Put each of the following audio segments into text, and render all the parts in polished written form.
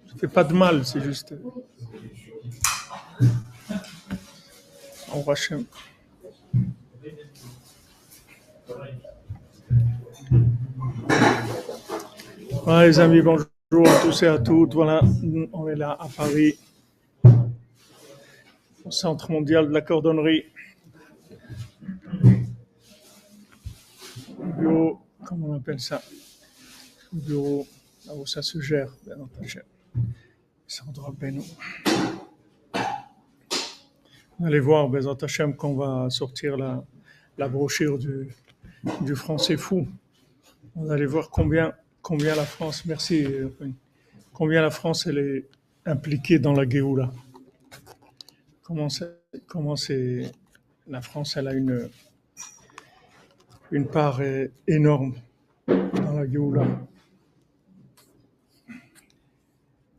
Ça fait pas de mal, c'est juste. On va chez. Voilà, les amis, bonjour à tous et à toutes. Voilà, on est là à Paris, au Centre mondial de la cordonnerie. Bureau, comment on appelle ça? Bureau, là où ça se gère, bien entendu. Centre Rabbeinu. Vous allez voir, Bezat Hashem, qu'on va sortir la brochure du français fou. Vous allez voir combien la France, merci, combien la France elle est impliquée dans la Géoula. Comment c'est, la France elle a une part énorme dans la Géoula.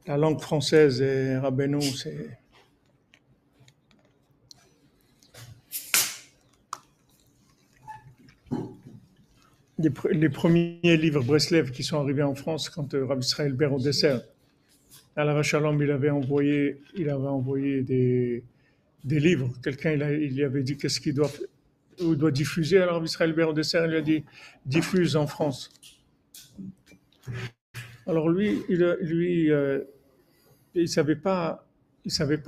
La langue française et Rabbeinu, c'est les premiers livres Breslev qui sont arrivés en France quand Rabbi Israël Ber au dessert. Alain Shalom, il avait envoyé des livres. Quelqu'un il lui avait dit qu'est-ce qu'il doit diffuser. Alors Israël Ber au dessert, il lui a dit diffuse en France. Alors lui, il savait pas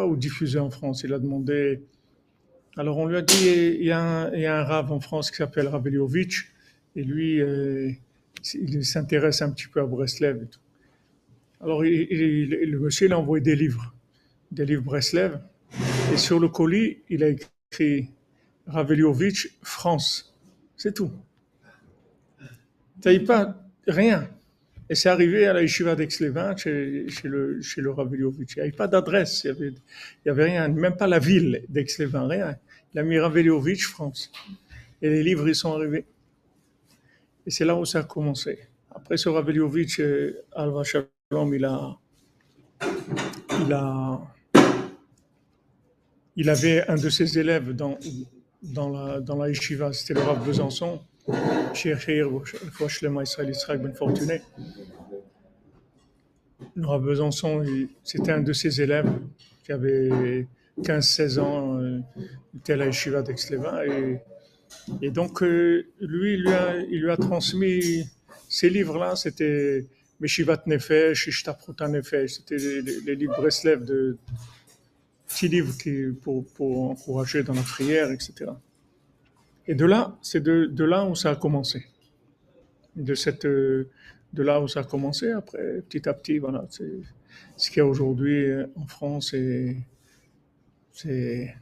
où diffuser en France. Il a demandé. Alors on lui a dit il y a un rave en France qui s'appelle Rav Eliovitch et lui il s'intéresse un petit peu à Breslev et tout. Alors le monsieur il a envoyé des livres Breslev et sur le colis il a écrit Rav Eliovitch France. C'est tout. Ça y pas rien. Et c'est arrivé à la yeshiva d'Aix-les-Bains, chez le Rav Eliovitch. Il n'y avait pas d'adresse, il y avait rien, même pas la ville d'Aix-les-Bains, rien. Il a mis Rav Eliovitch, France. Et les livres, ils sont arrivés. Et c'est là où ça a commencé. Après ce Rav Eliovitch, Alva Shalom, il avait un de ses élèves dans la yeshiva, c'était le Rav Besançon, Shir Fouachlema Israël Israël Ben Fortuné. Le Rav Besançon, c'était un de ses élèves qui avait 15-16 ans, il était à la yeshiva d'Aix-les-Bains. Et donc, lui, il lui a transmis ces livres-là, c'était Meshivat Nefesh, Ishtapruta Nefesh, c'était les livres Breslev, de petits livres pour encourager dans la prière, etc. Et de là, c'est de là où ça a commencé. De là où ça a commencé, après, petit à petit, voilà, c'est ce qu'il y a aujourd'hui en France, et c'est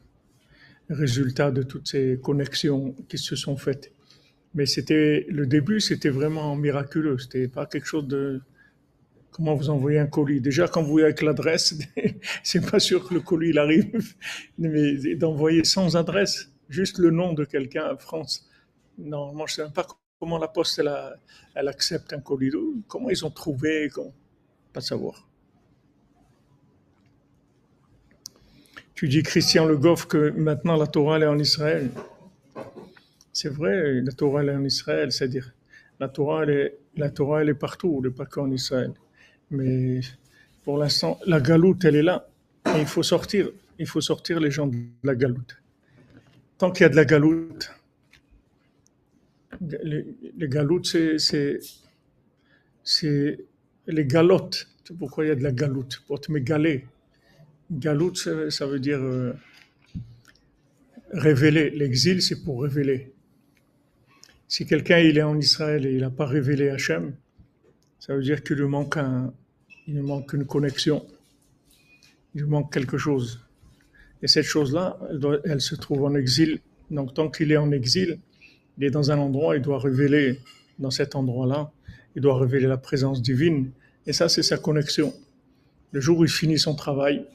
le résultat de toutes ces connexions qui se sont faites. Mais le début, c'était vraiment miraculeux. C'était pas quelque chose de, comment vous envoyez un colis. Déjà, quand vous voyez avec l'adresse, c'est pas sûr que le colis il arrive. Mais d'envoyer sans adresse, juste le nom de quelqu'un à France. Normalement, je sais même pas comment la poste elle accepte un colis. Comment ils ont trouvé, pas savoir. Tu dis, Christian Le Goff, que maintenant la Torah elle est en Israël. C'est vrai, la Torah elle est en Israël, c'est-à-dire la Torah elle est partout, elle n'est pas qu'en Israël. Mais pour l'instant, la galoute elle est là. Et il faut sortir les gens de la galoute. Tant qu'il y a de la galoute, les galoutes c'est les galotes. C'est pourquoi il y a de la galoute, pour te mégaler. Galoute, ça veut dire révéler. L'exil, c'est pour révéler. Si quelqu'un il est en Israël et il n'a pas révélé Hachem, ça veut dire qu'il lui manque une connexion. Il lui manque quelque chose. Et cette chose-là, elle se trouve en exil. Donc tant qu'il est en exil, il est dans un endroit, il doit révéler dans cet endroit-là, il doit révéler la présence divine. Et ça, c'est sa connexion. Le jour où il finit son travail,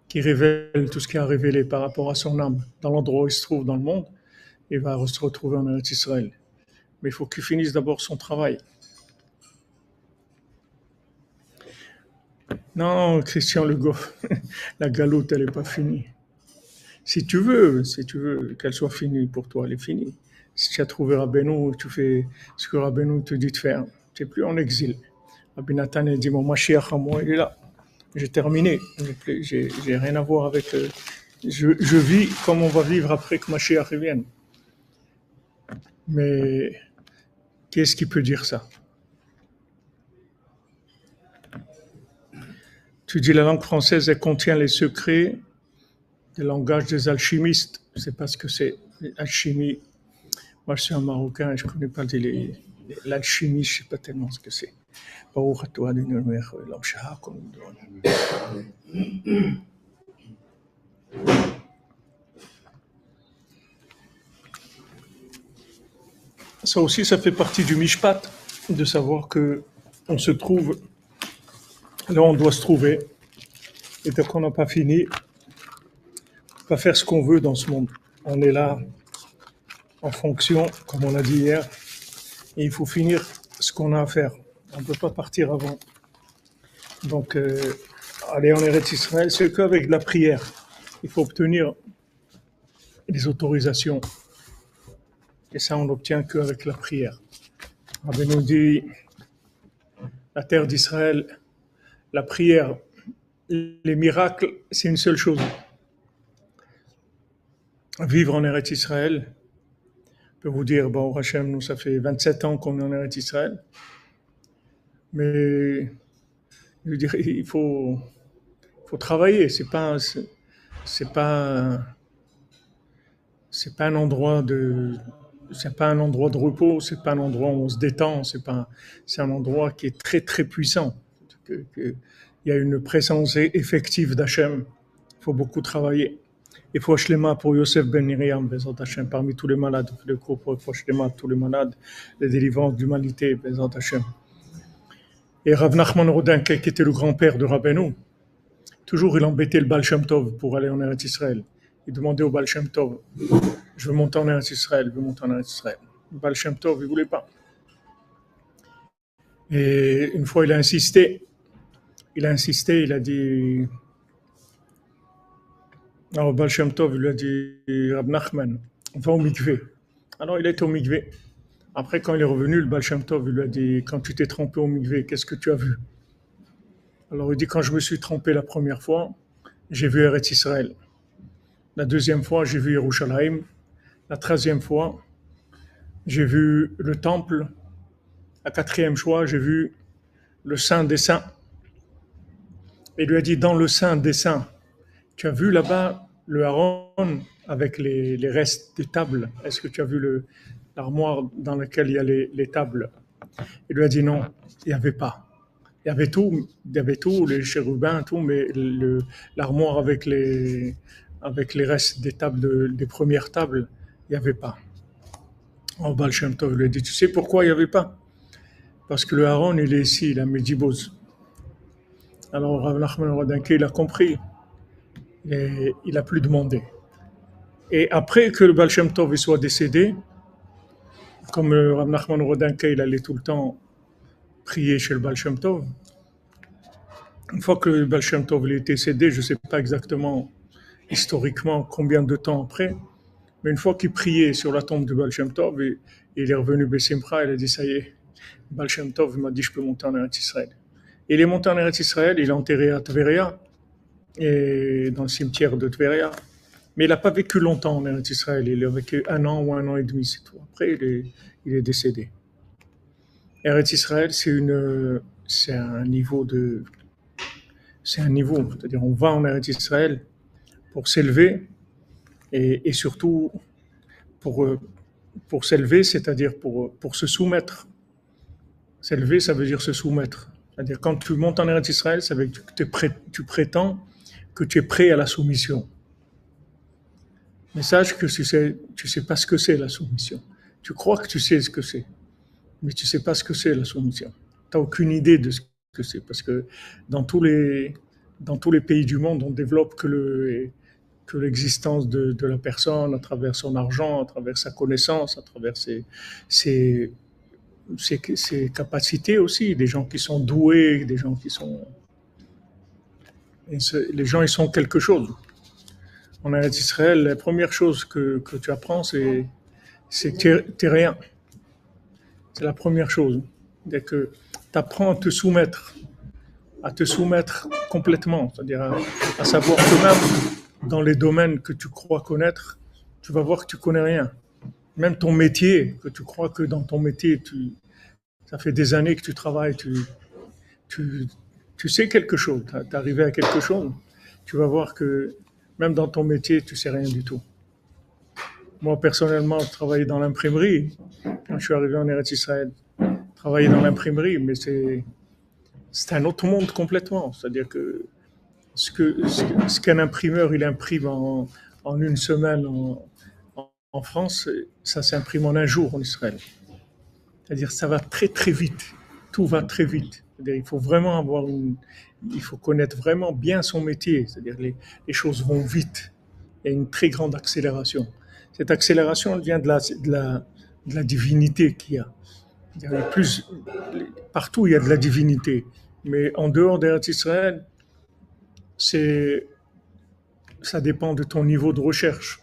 qui révèle tout ce qu'il a révélé par rapport à son âme, dans l'endroit où il se trouve dans le monde, il va se retrouver en Eretz Israël. Mais il faut qu'il finisse d'abord son travail. Non, Christian Le Goff, la galoute, elle n'est pas finie. Si tu veux qu'elle soit finie pour toi, elle est finie. Si tu as trouvé Rabbeinu, tu fais ce que Rabbeinu te dit de faire. Tu n'es plus en exil. Rabbi Nathan a dit, mon Mashiach à moi, il est là. J'ai terminé. J'ai rien à voir avec. Je vis comme on va vivre après que Mashiach revienne. Mais qu'est-ce qui peut dire ça? Tu dis la langue française, elle contient les secrets du langage des alchimistes. Je ne sais pas ce que c'est, l'alchimie. Moi, je suis un Marocain, je ne connais pas l'alchimie, je ne sais pas tellement ce que c'est. Ça aussi, ça fait partie du mishpat, de savoir que on se trouve là où on doit se trouver. Et tant qu'on n'a pas fini, on va faire ce qu'on veut dans ce monde. On est là en fonction, comme on l'a dit hier, et il faut finir ce qu'on a à faire. On ne peut pas partir avant. Donc, aller en Eretz Israël, c'est qu'avec de la prière. Il faut obtenir les autorisations. Et ça, on n'obtient qu'avec la prière. Rabbi nous dit, la terre d'Israël, la prière, les miracles, c'est une seule chose. Vivre en Eretz Israël, je peux vous dire, bon, Hachem, nous, ça fait 27 ans qu'on est en Eretz Israël. Mais, je veux dire, il faut travailler. C'est pas un endroit de repos, c'est pas un endroit où on se détend, c'est un endroit qui est très très puissant. Il y a une présence effective d'Hachem. Il faut beaucoup travailler. Il faut Shlema pour Yosef Ben Miriam, Bezat Hachem, parmi tous les malades, le groupe pour Shlema, tous les malades, les délivrances d'humanité, Bezat Hachem. Et Rav Nachman Rodenke, qui était le grand-père de Rabbeinu, toujours il embêtait le Baal Shem Tov pour aller en Eretz Israël. Il demandait au Baal Shem Tov, je veux monter en Eretz Israël, je veux monter en Eretz Israël. Le Baal Shem Tov, il ne voulait pas. Et une fois, il a insisté, il a dit, alors Baal Shem Tov, il lui a dit, Rab Nachman, va au mikvé. Alors il est au mikvé. Après, quand il est revenu, le Baal Shem Tov, il lui a dit, quand tu t'es trempé au mikvé, qu'est-ce que tu as vu? Alors il dit, quand je me suis trempé la première fois, j'ai vu Eretz Israël. La deuxième fois, j'ai vu Yerushalayim. La troisième fois, j'ai vu le temple. La quatrième fois, j'ai vu le Saint des Saints. Et il lui a dit, dans le Saint des Saints, tu as vu là-bas le Aaron avec les restes des tables? Est-ce que tu as vu l'armoire dans laquelle il y a les tables? Il lui a dit non, il n'y avait pas. Il y avait tout, les chérubins, tout, mais l'armoire avec les restes des tables, des premières tables, il n'y avait pas. Oh, Baal Shem Tov lui a dit, tu sais pourquoi il n'y avait pas? Parce que le Aaron, il est ici, il a Medjibos. Alors Rav Nachman Rodenke, il a compris, et il n'a plus demandé. Et après que le Baal Shem Tov soit décédé, comme Rav Nachman Rodenke, il allait tout le temps prier chez le Baal Shem Tov, une fois que le Baal Shem Tov est décédé, je ne sais pas exactement historiquement combien de temps après, mais une fois qu'il priait sur la tombe du Baal Shem Tov, il est revenu Bessimcha, il a dit ça y est, le Baal Shem Tov m'a dit je peux monter en Eretz Israël. Il est monté en Eretz Israël, il est enterré à Tveria, et dans le cimetière de Tveria, mais il n'a pas vécu longtemps en Eretz Israël, il a vécu 1 an ou 1 an et demi, c'est tout. Après, il est décédé. Eretz Israël, c'est un niveau, c'est-à-dire on va en Eretz Israël pour s'élever et surtout pour s'élever, c'est-à-dire pour se soumettre. S'élever, ça veut dire se soumettre. C'est-à-dire quand tu montes en Eretz Israël, ça veut dire que tu prétends que tu es prêt à la soumission. Mais sache que tu sais pas ce que c'est la soumission. Tu crois que tu sais ce que c'est, mais tu sais pas ce que c'est la soumission. Tu n'as aucune idée de ce que c'est, parce que dans tous les pays du monde, on développe que l'existence de la personne à travers son argent, à travers sa connaissance, à travers ses capacités aussi, des gens qui sont doués, des gens qui sont... les gens, ils sont quelque chose. En Eretz Israël, la première chose que tu apprends, c'est que tu n'es rien. C'est la première chose. C'est que tu apprends à te soumettre à te soumettre complètement, c'est-à-dire à savoir que même dans les domaines que tu crois connaître, tu vas voir que tu connais rien. Même ton métier, que tu crois que dans ton métier, ça fait des années que tu travailles, tu, tu sais quelque chose, tu es arrivé à quelque chose, tu vas voir que même dans ton métier, tu sais rien du tout. Moi, personnellement, je travaillais dans l'imprimerie quand je suis arrivé en Eretz Israël. Travailler dans l'imprimerie, mais c'est un autre monde complètement. C'est-à-dire que ce qu'un imprimeur il imprime en une semaine en France, ça s'imprime en un jour en Israël. C'est-à-dire ça va très très vite. Tout va très vite. C'est-à-dire, il faut vraiment il faut connaître vraiment bien son métier. C'est-à-dire les choses vont vite. Il y a une très grande accélération. Cette accélération elle vient de la divinité qu'il y a. Il y a plus, partout il y a de la divinité. Mais en dehors d'Eretz Israël, c'est, ça dépend de ton niveau de recherche.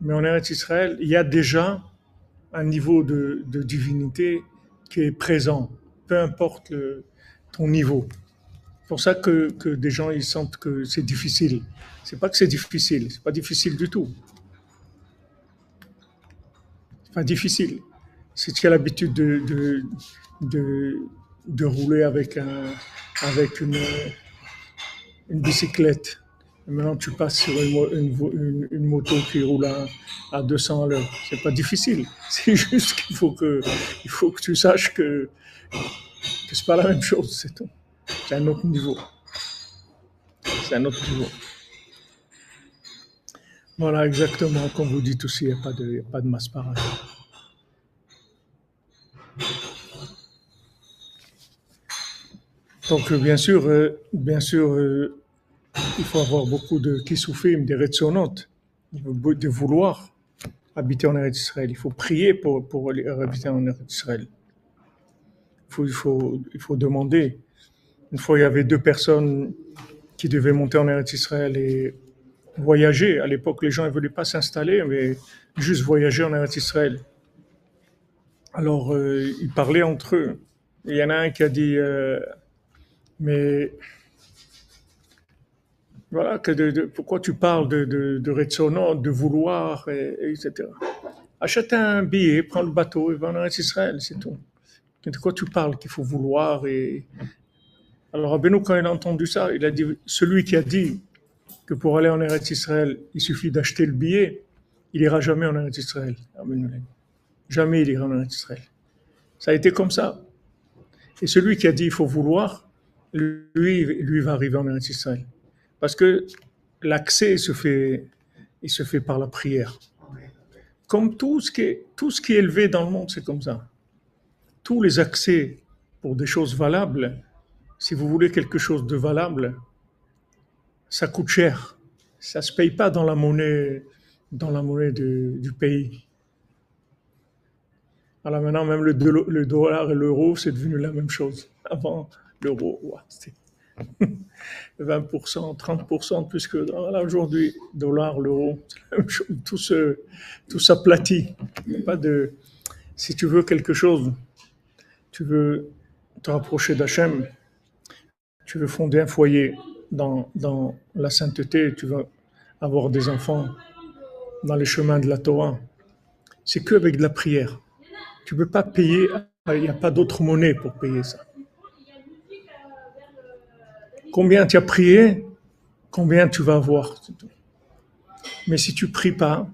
Mais en Eretz Israël, il y a déjà un niveau de divinité qui est présent, peu importe ton niveau. C'est pour ça que des gens ils sentent que c'est difficile. C'est pas que c'est difficile, c'est pas difficile du tout. C'est pas difficile. Si tu as l'habitude de, de rouler avec une bicyclette, et maintenant tu passes sur une moto qui roule à 200 à l'heure, c'est pas difficile. C'est juste il faut que tu saches que c'est pas la même chose, c'est tout. C'est un autre niveau. C'est un autre niveau. Voilà, exactement, comme vous dites aussi, il n'y a pas de masse pareille. Donc, bien sûr, il faut avoir beaucoup de kissoufim, des retsonotes, de vouloir habiter en Eretz Israël. Il faut prier pour habiter en Eretz Israël. Il faut demander. Une fois, il y avait deux personnes qui devaient monter en Eretz Israël et voyager. À l'époque, les gens ne voulaient pas s'installer, mais juste voyager en Eretz Israël. Alors, ils parlaient entre eux. Il y en a un qui a dit, mais voilà, pourquoi tu parles de Retsono, de vouloir, etc. Achète un billet, prends le bateau et va en Eretz Israël, c'est tout. De quoi tu parles qu'il faut vouloir Alors, Rabbeinu, quand il a entendu ça, il a dit, celui qui a dit que pour aller en Eretz Israël, il suffit d'acheter le billet, il ira jamais en Eretz Israël. Jamais il ira en Eretz Israël. Ça a été comme ça. Et celui qui a dit il faut vouloir, lui va arriver en Eretz Israël. Parce que l'accès il se fait par la prière. Comme tout ce qui est élevé dans le monde, c'est comme ça. Tous les accès pour des choses valables, si vous voulez quelque chose de valable, ça coûte cher. Ça se paye pas dans la monnaie du pays. Alors maintenant, même le dollar et l'euro, c'est devenu la même chose. Avant, l'euro, c'était 20%, 30% de plus que là, aujourd'hui, dollar, l'euro, c'est la même chose. Tout s'aplatit. Si tu veux quelque chose, tu veux te rapprocher d'Hachem, tu veux fonder un foyer dans la sainteté, tu veux avoir des enfants dans les chemins de la Torah, c'est qu'avec de la prière. Tu ne peux pas payer, il n'y a pas d'autre monnaie pour payer ça. Combien tu as prié, combien tu vas avoir. Mais si tu ne pries pas,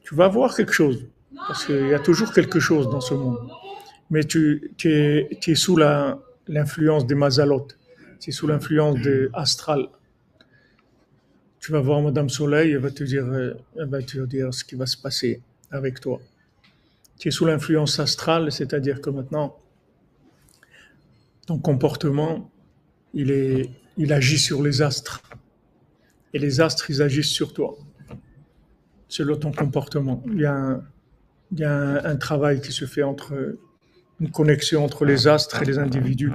tu vas avoir quelque chose. Parce qu'il y a toujours quelque chose dans ce monde. Mais tu es sous l'influence des mazalot. Tu es sous l'influence de astral. Tu vas voir Madame Soleil, elle va te dire ce qui va se passer avec toi. Tu es sous l'influence astrale, c'est-à-dire que maintenant, ton comportement, il agit sur les astres. Et les astres, ils agissent sur toi, selon ton comportement. Il y a un travail qui se fait une connexion entre les astres et les individus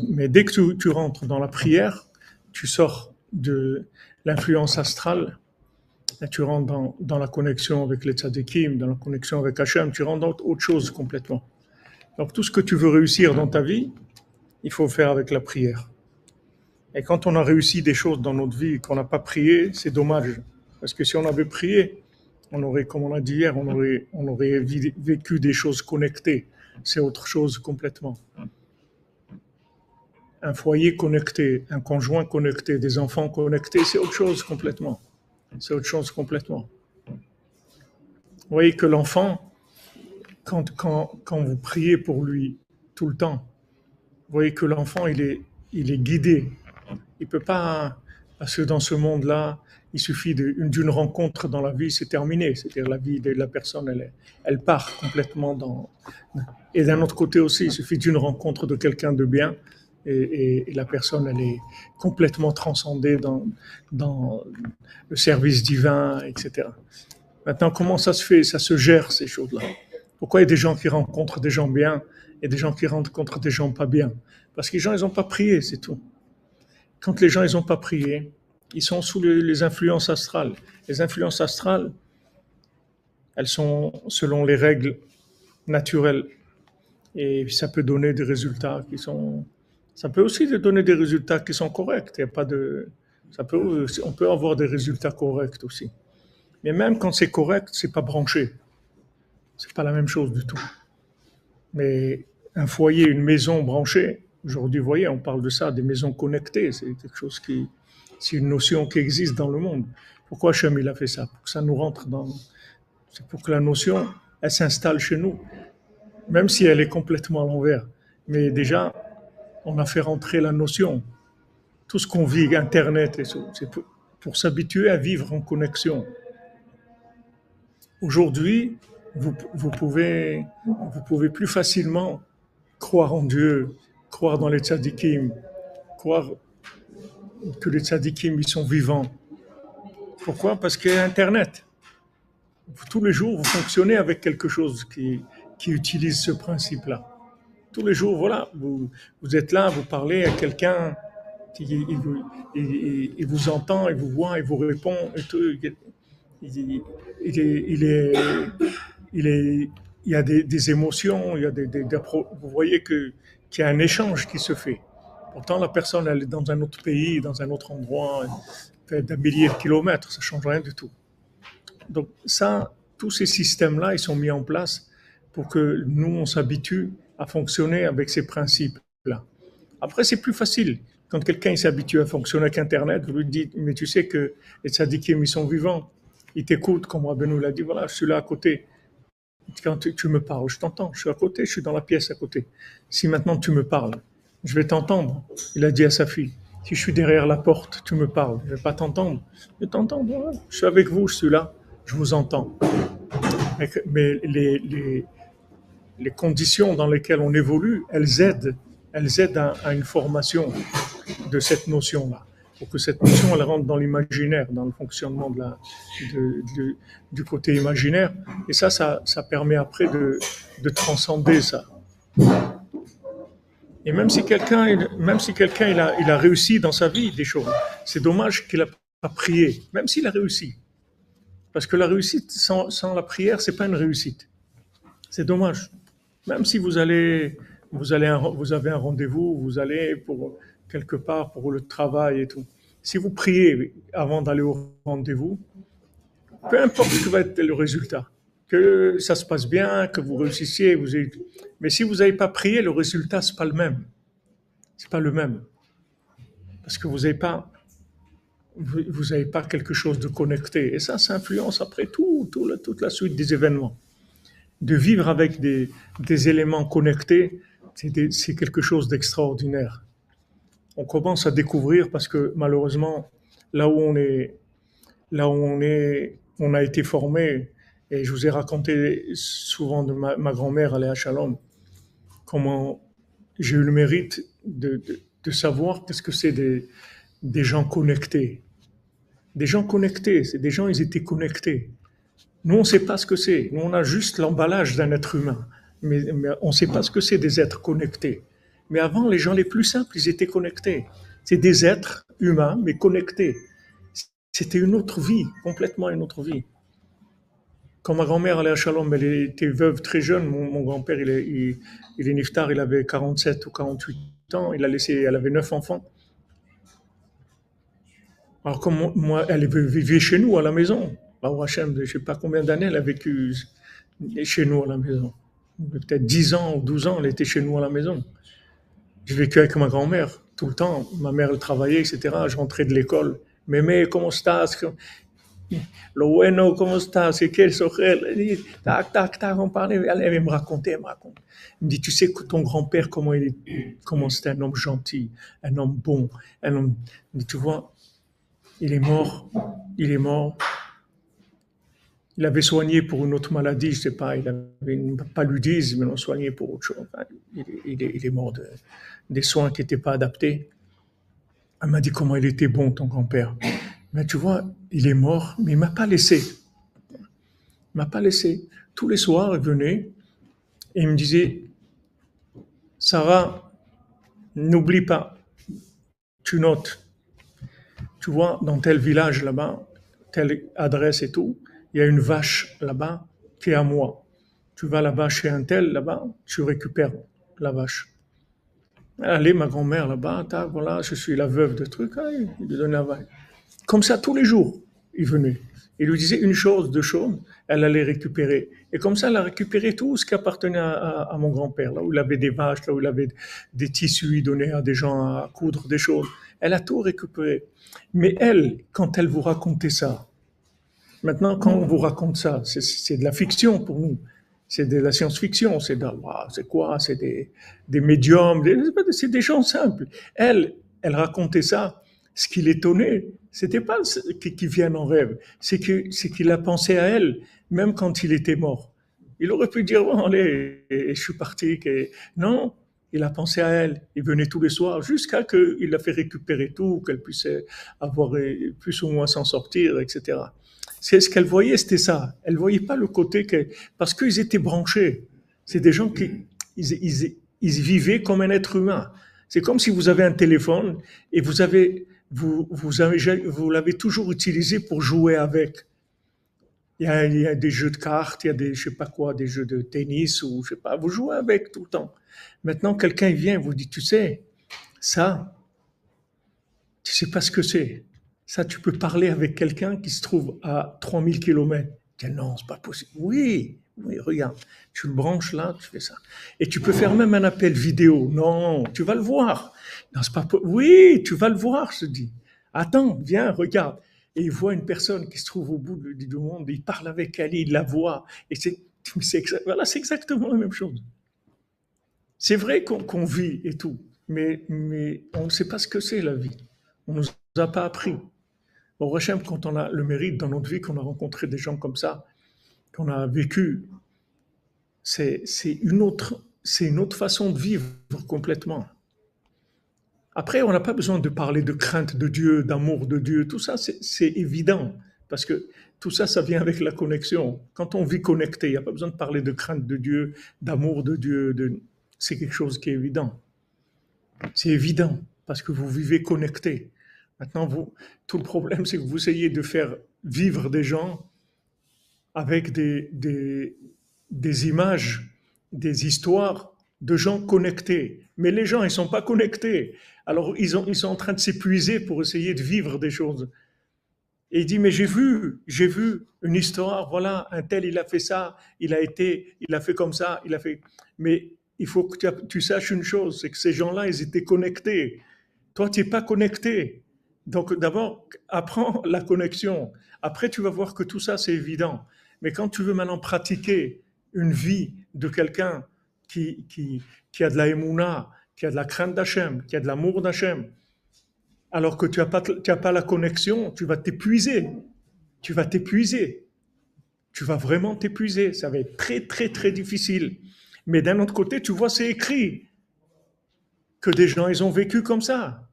mais dès que tu rentres dans la prière, tu sors de l'influence astrale et tu rentres dans la connexion avec les tzadikim, dans la connexion avec Hachem, tu rentres dans autre chose complètement. Donc tout ce que tu veux réussir dans ta vie, Il faut faire avec la prière. Et quand on a réussi des choses dans notre vie et qu'on n'a pas prié, c'est dommage. Parce que si on avait prié, on aurait, comme on a dit hier, on aurait vécu des choses connectées. C'est autre chose complètement. Un foyer connecté, un conjoint connecté, des enfants connectés, c'est autre chose complètement. C'est autre chose complètement. Vous voyez que l'enfant, quand vous priez pour lui tout le temps, vous voyez que l'enfant, il est guidé. Il peut pas, parce que dans ce monde-là, il suffit d'une rencontre dans la vie, c'est terminé. C'est-à-dire la vie de la personne, elle part complètement dans. Et d'un autre côté aussi, il suffit d'une rencontre de quelqu'un de bien et la personne, elle est complètement transcendée dans le service divin, etc. Maintenant, comment ça se fait? Ça se gère, ces choses-là. Pourquoi il y a des gens qui rencontrent des gens bien et des gens qui rencontrent des gens pas bien? Parce que les gens, ils n'ont pas prié, c'est tout. Quand les gens, ils n'ont pas prié, ils sont sous les influences astrales. Les influences astrales, elles sont selon les règles naturelles. Et ça peut donner des résultats qui sont. Ça peut aussi donner des résultats qui sont corrects. Il y a pas de. On peut avoir des résultats corrects aussi. Mais même quand c'est correct, c'est pas branché. C'est pas la même chose du tout. Mais un foyer, une maison branchée, aujourd'hui, vous voyez, on parle de ça, des maisons connectées. C'est quelque chose qui. C'est une notion qui existe dans le monde. Pourquoi Hachem il a fait ça? Pour que ça nous rentre dans. C'est pour que la notion, elle s'installe chez nous, même si elle est complètement à l'envers. Mais déjà, on a fait rentrer la notion. Tout ce qu'on vit, Internet et tout, c'est pour s'habituer à vivre en connexion. Aujourd'hui, vous pouvez plus facilement croire en Dieu, croire dans les tzadikim, croire que les tzadikim ils sont vivants. Pourquoi? Parce qu'il y a Internet. Tous les jours, vous fonctionnez avec quelque chose qui utilise ce principe-là. Tous les jours, voilà, vous êtes là, vous parlez à quelqu'un, il vous entend, il vous voit, il vous répond, et tout. Il, il est, il est, il y a des émotions, il y a vous voyez qu'il y a un échange qui se fait. Pourtant, la personne, elle est dans un autre pays, dans un autre endroit, fait d'un millier de kilomètres, ça ne change rien du tout. Donc ça, tous ces systèmes-là, ils sont mis en place pour que nous, on s'habitue à fonctionner avec ces principes-là. Après, c'est plus facile. Quand quelqu'un s'habitue à fonctionner avec Internet, vous lui dites, mais tu sais que les tzadikim, ils sont vivants. Ils t'écoutent, comme Rabbeinu nous l'a dit, voilà, je suis là à côté. Quand tu me parles, je t'entends, je suis à côté, je suis dans la pièce à côté. Si maintenant tu me parles, je vais t'entendre. Il a dit à sa fille, si je suis derrière la porte, tu me parles, je ne vais pas t'entendre. Je vais t'entendre, voilà. Je suis avec vous, je suis là, je vous entends. Mais les conditions dans lesquelles on évolue, elles aident à une formation de cette notion-là. Pour que cette notion, elle rentre dans l'imaginaire, dans le fonctionnement du côté imaginaire. Et ça permet après de transcender ça. Et même si quelqu'un il a réussi dans sa vie des choses, c'est dommage qu'il n'a pas prié, même s'il a réussi. Parce que la réussite sans la prière, c'est pas une réussite. C'est dommage. Même si vous avez un rendez-vous, vous allez pour quelque part pour le travail et tout. Si vous priez avant d'aller au rendez-vous, peu importe ce que va être le résultat, que ça se passe bien, que vous réussissiez, mais si vous n'avez pas prié, le résultat c'est pas le même. C'est pas le même parce que vous n'avez pas quelque chose de connecté et ça influence après toute la suite des événements. De vivre avec des éléments connectés, c'est quelque chose d'extraordinaire. On commence à découvrir parce que malheureusement, là où on a été formé, et je vous ai raconté souvent de ma grand-mère, Aléa Shalom, comment j'ai eu le mérite de savoir qu'est-ce que c'est des gens connectés. Des gens connectés, c'est des gens, ils étaient connectés. Nous, on ne sait pas ce que c'est. Nous, on a juste l'emballage d'un être humain. Mais on ne sait pas ce que c'est des êtres connectés. Mais avant, les gens les plus simples, ils étaient connectés. C'est des êtres humains, mais connectés. C'était une autre vie, complètement une autre vie. Quand ma grand-mère allait à Shalom, elle était veuve très jeune. Mon grand-père, il est niftar, il avait 47 ou 48 temps, elle avait 9 enfants. Alors comme moi, elle vivait chez nous à la maison. Baruch Hashem, je ne sais pas combien d'années elle a vécu chez nous à la maison. Peut-être 10 ans ou 12 ans, elle était chez nous à la maison. J'ai vécu avec ma grand-mère tout le temps. Ma mère, elle travaillait, etc. Je rentrais de l'école. Mémé, comment estás? Lo bueno, comment estás? C'est quel sochel? Tac, tac, tac, on parlait. Elle me racontait, elle me raconte. Elle me dit, tu sais que ton grand-père, comment c'était un homme gentil, un homme bon, un homme. Elle me dit, tu vois, il est mort. Il est mort. Il avait soigné pour une autre maladie, je ne sais pas, il avait une paludisme, mais l'ont soigné pour autre chose. Enfin, il est mort des soins qui n'étaient pas adaptés. Elle m'a dit comment il était bon, ton grand-père. Mais tu vois, il est mort, mais il ne m'a pas laissé. Il ne m'a pas laissé. Tous les soirs, il venait et il me disait, Sarah, n'oublie pas, tu notes. Tu vois, dans tel village là-bas, telle adresse et tout, il y a une vache là-bas qui est à moi. Tu vas là-bas chez un tel, là-bas, tu récupères la vache. Allez, ma grand-mère là-bas, tac, voilà, je suis la veuve de truc, ah, il lui donnait la vache. Comme ça, tous les jours, il venait. Il lui disait une chose, deux choses, elle allait récupérer. Et comme ça, elle a récupéré tout ce qui appartenait à mon grand-père, là où il avait des vaches, là où il avait des tissus, il donnait à des gens à coudre des choses. Elle a tout récupéré. Mais elle, quand elle vous racontait ça, maintenant, quand on vous raconte ça, c'est de la fiction pour nous. C'est de la science-fiction. C'est quoi? C'est des médiums. C'est des gens simples. Elle racontait ça. Ce qui l'étonnait, c'était pas qu'il vienne en rêve. C'est qu'il a pensé à elle, même quand il était mort. Il aurait pu dire, bon, allez, et je suis parti. Non, il a pensé à elle. Il venait tous les soirs jusqu'à qu'il a fait récupérer tout, qu'elle puisse avoir plus ou moins s'en sortir, etc. C'est ce qu'elle voyait, c'était ça. Elle voyait pas le côté parce qu'ils étaient branchés. C'est des gens qui ils vivaient comme un être humain. C'est comme si vous avez un téléphone et vous l'avez toujours utilisé pour jouer avec. Il y a des jeux de cartes, il y a des, je sais pas quoi, des jeux de tennis ou je sais pas, vous jouez avec tout le temps. Maintenant, quelqu'un vient, vous dit, tu sais, ça, tu sais pas ce que c'est. Ça, tu peux parler avec quelqu'un qui se trouve à 3000 kilomètres. Non, c'est pas possible. Oui, oui, regarde. Tu le branches là, tu fais ça. Et tu peux faire même un appel vidéo. Non, tu vas le voir. Non, c'est pas oui, tu vas le voir, je dis. Attends, viens, regarde. Et il voit une personne qui se trouve au bout du monde, il parle avec elle, il la voit. Et voilà, c'est exactement la même chose. C'est vrai qu'on vit et tout, mais on ne sait pas ce que c'est la vie. On ne nous a pas appris. Au Hachem, quand on a le mérite dans notre vie, qu'on a rencontré des gens comme ça, qu'on a vécu, c'est une autre façon de vivre complètement. Après, on n'a pas besoin de parler de crainte de Dieu, d'amour de Dieu, tout ça, c'est évident, parce que tout ça, ça vient avec la connexion. Quand on vit connecté, il n'y a pas besoin de parler de crainte de Dieu, d'amour de Dieu, c'est quelque chose qui est évident. C'est évident, parce que vous vivez connecté. Maintenant, tout le problème, c'est que vous essayez de faire vivre des gens avec des images, des histoires de gens connectés. Mais les gens, ils ne sont pas connectés. Alors, ils sont en train de s'épuiser pour essayer de vivre des choses. Et il dit, mais j'ai vu une histoire, voilà, un tel, il a fait ça, il a fait comme ça, il a fait. Mais il faut que tu saches une chose, c'est que ces gens-là, ils étaient connectés. Toi, tu n'es pas connecté. Donc, d'abord, apprends la connexion. Après, tu vas voir que tout ça, c'est évident. Mais quand tu veux maintenant pratiquer une vie de quelqu'un qui a de la émouna, qui a de la crainte d'Hachem, qui a de l'amour d'Hachem, alors que tu n'as pas la connexion, tu vas t'épuiser. Tu vas t'épuiser. Tu vas vraiment t'épuiser. Ça va être très, très, très difficile. Mais d'un autre côté, tu vois, c'est écrit que des gens, ils ont vécu comme ça.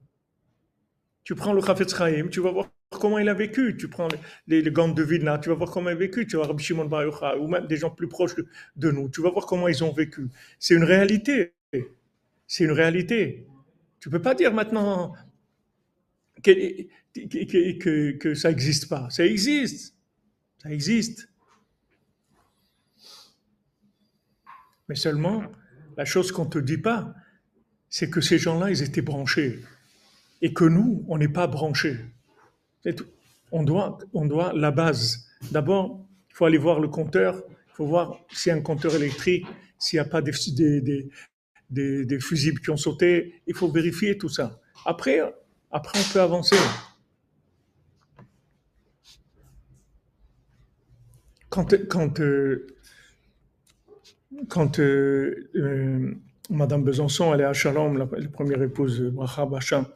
Tu prends le Chafetz Chaim, tu vas voir comment il a vécu. Tu prends les gants de Vilna, tu vas voir comment il a vécu. Tu vas voir Rabbi Shimon Bar Yochai, ou même des gens plus proches de nous. Tu vas voir comment ils ont vécu. C'est une réalité. C'est une réalité. Tu ne peux pas dire maintenant que ça n'existe pas. Ça existe. Ça existe. Mais seulement, la chose qu'on ne te dit pas, c'est que ces gens-là, ils étaient branchés. Et que nous, on n'est pas branchés. C'est tout. On doit la base. D'abord, il faut aller voir le compteur. Il faut voir s'il y a un compteur électrique, s'il n'y a pas des fusibles qui ont sauté. Il faut vérifier tout ça. Après on peut avancer. Quand, quand, euh, quand Madame Besançon, elle est à Shalom, la première épouse de Bracha Bachan,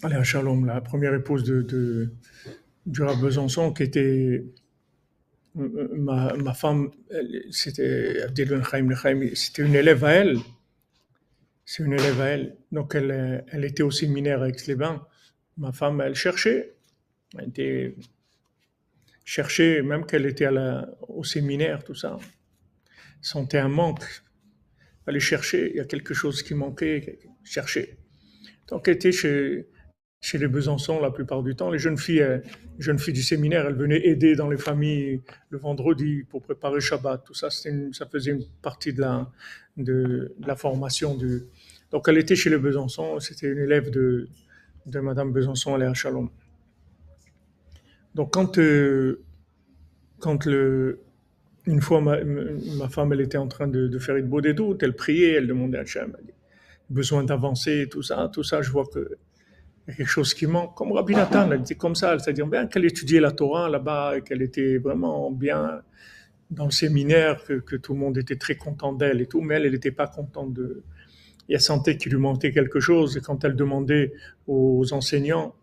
elle est à Shalom, la première épouse du Rav Besançon, qui était ma femme, c'était Abdelon Chaim Lechaim, c'était une élève à elle. C'est une élève à elle. Donc elle était au séminaire avec les bains. Ma femme, elle cherchait. Elle était cherchait, même qu'elle était au séminaire, tout ça. Sentait un manque. Aller chercher, il y a quelque chose qui manquait, chercher. Donc elle était chez les Besançon la plupart du temps. Les jeunes filles du séminaire, elles venaient aider dans les familles le vendredi pour préparer Shabbat. Tout ça, ça faisait une partie de la formation. Donc elle était chez les Besançon, c'était une élève de Madame Besançon, elle est à Shalom. Donc quand une fois ma femme, elle était en train de faire une des doutes, elle priait, elle demandait à Hachem, elle dit, besoin d'avancer, tout ça, je vois que il y a quelque chose qui manque. Comme Rabbi Nathan, elle était comme ça, c'est-à-dire bien qu'elle étudiait la Torah là-bas et qu'elle était vraiment bien dans le séminaire, que tout le monde était très content d'elle et tout, mais elle n'était pas contente de. Elle sentait qu'il lui manquait quelque chose et quand elle demandait aux enseignants,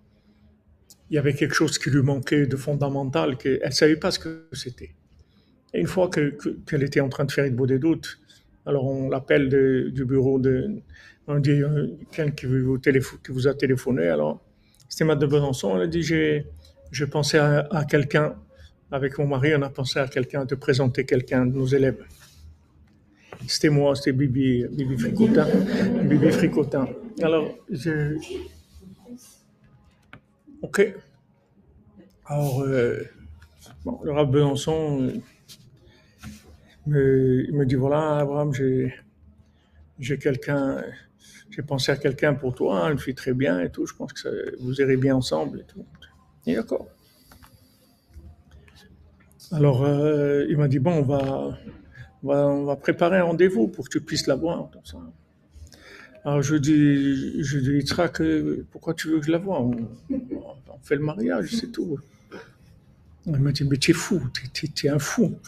il y avait quelque chose qui lui manquait de fondamental, qu'elle ne savait pas ce que c'était. Et une fois qu'elle était en train de faire une beau des doutes, alors on l'appelle du bureau on dit quelqu'un qui vous a téléphoné. Alors c'était Madame de Besançon. Elle a dit j'ai pensé à quelqu'un avec mon mari. On a pensé à quelqu'un, de présenter quelqu'un de nos élèves. C'était moi, c'était Bibi Fricotin. Bibi Fricotin. Alors ok. Alors bon, le Rav Besançon. Il me dit voilà, Abraham, j'ai quelqu'un, j'ai pensé à quelqu'un pour toi, une fille très bien et tout. Je pense que vous irez bien ensemble et tout. Et d'accord. Alors il m'a dit bon, on va préparer un rendez-vous pour que tu puisses la voir. Comme ça. Alors je dis Yitzhak, pourquoi tu veux que je la voie? On fait le mariage, c'est tout. Il m'a dit mais tu es fou, tu es un fou.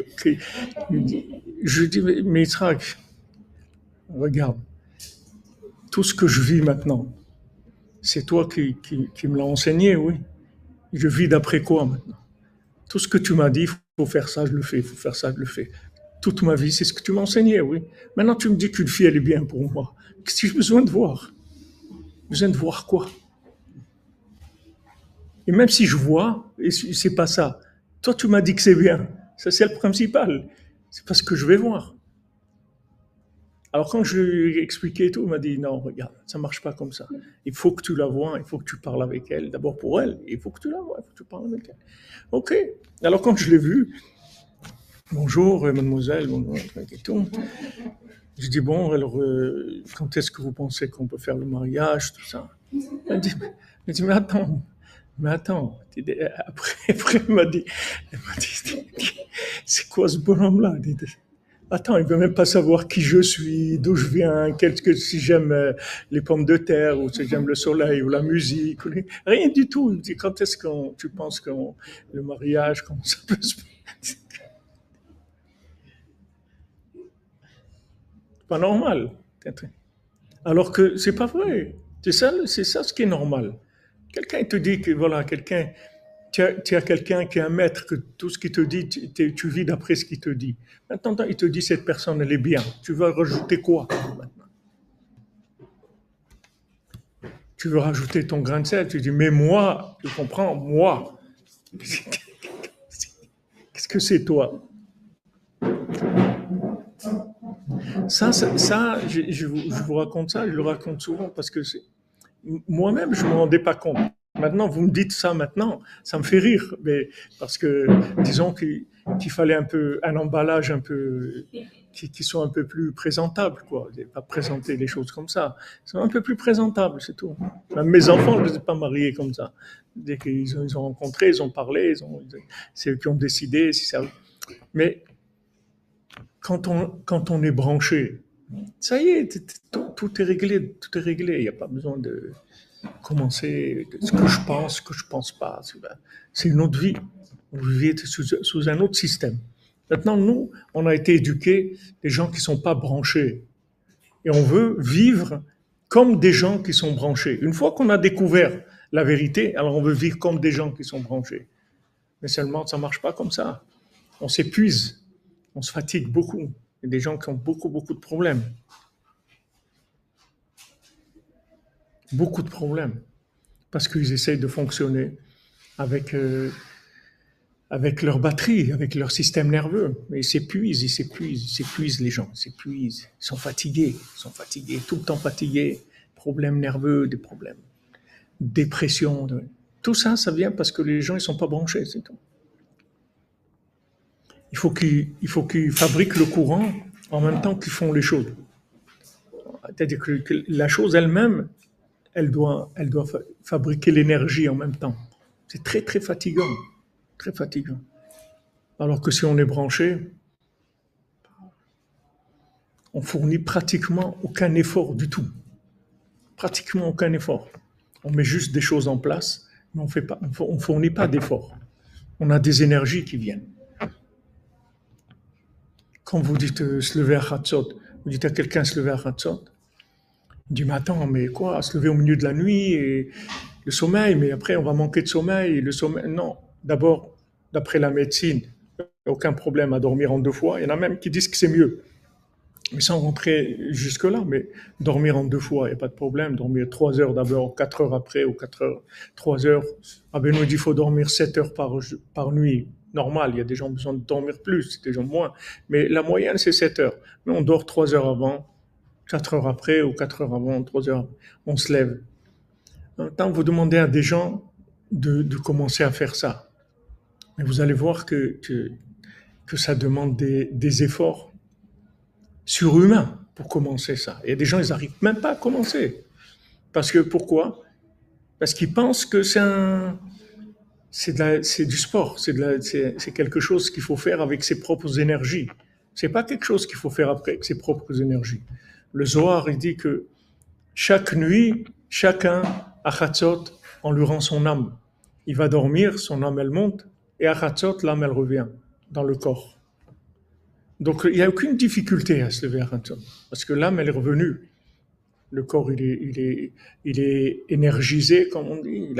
Je dis mais Yitzhak, regarde. Tout ce que je vis maintenant, c'est toi qui me l'as enseigné, oui. Je vis d'après quoi maintenant? Tout ce que tu m'as dit, il faut faire ça, je le fais, il faut faire ça, je le fais. Toute ma vie, c'est ce que tu m'as enseigné, oui. Maintenant, tu me dis qu'une fille, elle est bien pour moi. Qu'est-ce que j'ai besoin de voir? Besoin de voir quoi? Et même si je vois, et c'est pas ça. Toi, tu m'as dit que c'est bien. Ça, c'est le principal. C'est parce que je vais voir. Alors quand je lui ai expliqué tout, il m'a dit non, regarde, ça marche pas comme ça. Il faut que tu la vois, il faut que tu parles avec elle. D'abord pour elle, il faut que tu la vois, il faut que tu parles avec elle. Ok. Alors quand je l'ai vue, bonjour mademoiselle, bonjour, et tout. Je dis bon, alors quand est-ce que vous pensez qu'on peut faire le mariage, tout ça? Elle dit mais attends. Après elle m'a dit, c'est quoi ce bonhomme-là? Attends, il veut même pas savoir qui je suis, d'où je viens, si j'aime les pommes de terre, ou si j'aime le soleil, ou la musique, rien du tout. Il me dit, quand est-ce que tu penses que le mariage, comment ça peut se passer? C'est pas normal. Alors que c'est pas vrai. C'est ça ce qui est normal. Quelqu'un te dit que voilà, tu as quelqu'un qui est un maître, que tout ce qu'il te dit, tu vis d'après ce qu'il te dit. Maintenant, il te dit cette personne, elle est bien. Tu veux rajouter quoi maintenant? Tu veux rajouter ton grain de sel. Tu dis, mais moi, tu comprends, moi. Qu'est-ce que c'est toi? Ça, je vous raconte ça, je le raconte souvent parce que moi-même, je ne me rendais pas compte. Maintenant, vous me dites ça maintenant, ça me fait rire, mais parce que disons qu'il fallait un emballage un peu qui sont un peu plus présentables, quoi. Et pas présenter les choses comme ça. Ils sont un peu plus présentables, c'est tout. Même mes enfants, je ne les ai pas mariés comme ça. Dès qu'ils ont rencontré, ils ont parlé, c'est eux qui ont décidé. Si ça... Mais quand on est branché, ça y est, tout est réglé, tout est réglé. Il n'y a pas besoin de commencer ce que je pense pas. C'est une autre vie. Vous vivez sous un autre système. Maintenant, nous, on a été éduqués des gens qui ne sont pas branchés. Et on veut vivre comme des gens qui sont branchés. Une fois qu'on a découvert la vérité, alors on veut vivre comme des gens qui sont branchés. Mais seulement, ça ne marche pas comme ça. On s'épuise, on se fatigue beaucoup. Il y a des gens qui ont beaucoup, beaucoup de problèmes. Beaucoup de problèmes. Parce qu'ils essayent de fonctionner avec, avec leur batterie, avec leur système nerveux. Mais ils s'épuisent les gens, ils s'épuisent. Ils sont fatigués, tout le temps fatigués. Problèmes nerveux, des problèmes. Dépression. Tout ça, ça vient parce que les gens ne sont pas branchés, c'est tout. Il faut qu'ils fabriquent le courant en même temps qu'ils font les choses. C'est-à-dire que la chose elle-même, elle doit fabriquer l'énergie en même temps. C'est très, très fatigant. Très fatigant. Alors que si on est branché, on fournit pratiquement aucun effort du tout. Pratiquement aucun effort. On met juste des choses en place, mais on ne fournit pas d'effort. On a des énergies qui viennent. Quand vous dites se lever à Hatzot, vous dites à quelqu'un se lever à Hatzot, du matin, mais quoi, se lever au milieu de la nuit et le sommeil, mais après on va manquer de sommeil. Le sommeil, non. D'abord, d'après la médecine, il n'y a aucun problème à dormir en 2 fois. Il y en a même qui disent que c'est mieux. Mais sans rentrer jusque-là, mais dormir en 2 fois, il n'y a pas de problème. Dormir 3 heures d'abord, 4 heures après, ou 4 heures, 3 heures. Ah ben nous, il dit qu'il faut dormir 7 heures par nuit. Normal, il y a des gens qui ont besoin de dormir plus, des gens moins. Mais la moyenne, c'est 7 heures. Mais on dort 3 heures avant, 4 heures après, ou 4 heures avant, 3 heures. On se lève. Maintenant, vous demandez à des gens de commencer à faire ça. Et vous allez voir que ça demande des efforts surhumains pour commencer ça. Il y a des gens, ils n'arrivent même pas à commencer. Parce que pourquoi? Parce qu'ils pensent que c'est du sport, c'est quelque chose qu'il faut faire avec ses propres énergies. C'est pas quelque chose qu'il faut faire après avec ses propres énergies. Le Zohar, il dit que chaque nuit, chacun, à Chatzot, on lui rend son âme. Il va dormir, son âme, elle monte, et à Chatzot, l'âme, elle revient dans le corps. Donc, il n'y a aucune difficulté à se lever à Chatzot, parce que l'âme, elle est revenue. Le corps, il est énergisé, comme on dit, il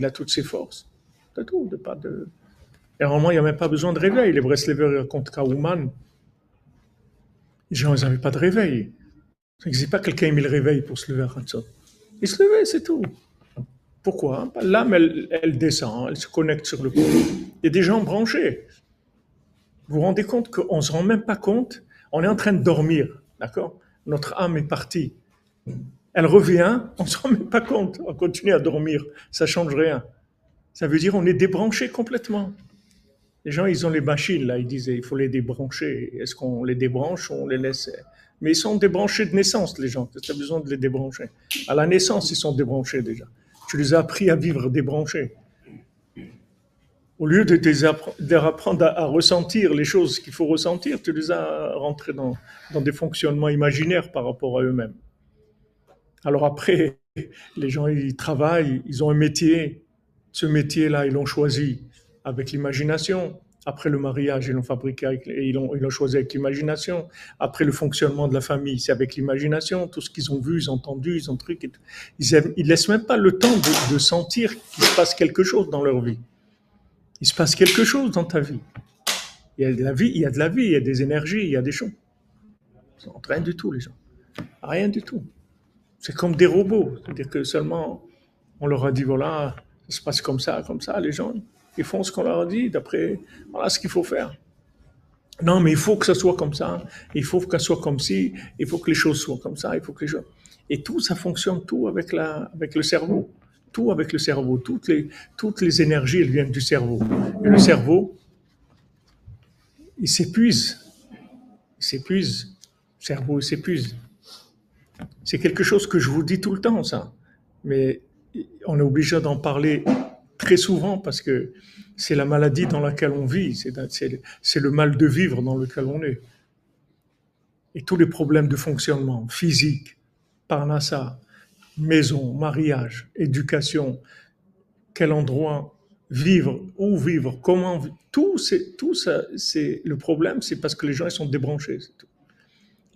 a toutes ses forces. C'est tout, Et normalement, il n'y a même pas besoin de réveil. Les Breslevers racontent qu'à Ouman, les gens, ils n'avaient pas de réveil. C'est pas quelqu'un qui met le réveil pour se lever à Chatzot. Il se levait, c'est tout. Pourquoi? L'âme, elle descend, elle se connecte sur le corps. Il y a des gens branchés. Vous vous rendez compte qu'on ne se rend même pas compte, on est en train de dormir, d'accord? Notre âme est partie. Elle revient, on ne se rend même pas compte, on continue à dormir, ça ne change rien. Ça veut dire qu'on est débranché complètement. Les gens, ils ont les machines, là, ils disent il faut les débrancher. Est-ce qu'on les débranche ou on les laisse? Mais ils sont débranchés de naissance, les gens. Tu as besoin de les débrancher. À la naissance, ils sont débranchés déjà. Tu les as appris à vivre débranchés. Au lieu de leur apprendre à ressentir les choses qu'il faut ressentir, tu les as rentrés dans des fonctionnements imaginaires par rapport à eux-mêmes. Alors après, les gens, ils travaillent, ils ont un métier. Ce métier-là, ils l'ont choisi avec l'imagination. Après le mariage, ils l'ont fabriqué ils l'ont choisi avec l'imagination. Après le fonctionnement de la famille, c'est avec l'imagination. Tout ce qu'ils ont vu, ils ont entendu, ils ont truc. Ils laissent même pas le temps de sentir qu'il se passe quelque chose dans leur vie. Il se passe quelque chose dans ta vie. Il y a de la vie, il y a des énergies, il y a des choses. Ils sont rien du tout, les gens. Rien du tout. C'est comme des robots. C'est-à-dire que seulement, on leur a dit, voilà, ça se passe comme ça, les gens, ils font ce qu'on leur a dit, d'après, voilà ce qu'il faut faire. Non, mais il faut que ça soit comme ça, il faut que ça soit comme ci, il faut que les choses soient comme ça, il faut que les choses... Et tout, ça fonctionne tout avec le cerveau. Tout avec le cerveau. Toutes les énergies, elles viennent du cerveau. Et le cerveau, il s'épuise. il s'épuise. Le cerveau il s'épuise. C'est quelque chose que je vous dis tout le temps, ça. Mais on est obligé d'en parler très souvent parce que c'est la maladie dans laquelle on vit. C'est le mal de vivre dans lequel on est. Et tous les problèmes de fonctionnement physique, parnassa, maison, mariage, éducation, quel endroit vivre, où vivre, comment vivre, tout ça, c'est le problème, c'est parce que les gens ils sont débranchés. C'est tout.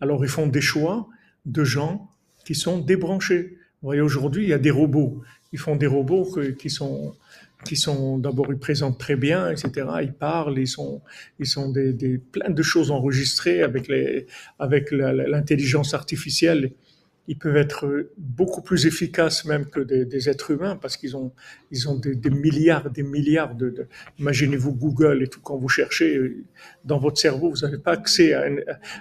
Alors ils font des choix de gens qui sont débranchés. Vous voyez, aujourd'hui, il y a des robots. Ils font des robots qui sont d'abord, ils présentent très bien, etc. Ils parlent, ils sont plein de choses enregistrées avec l'intelligence artificielle. Ils peuvent être beaucoup plus efficaces même que des êtres humains parce ils ont des milliards imaginez-vous Google et tout, quand vous cherchez dans votre cerveau, vous n'avez pas accès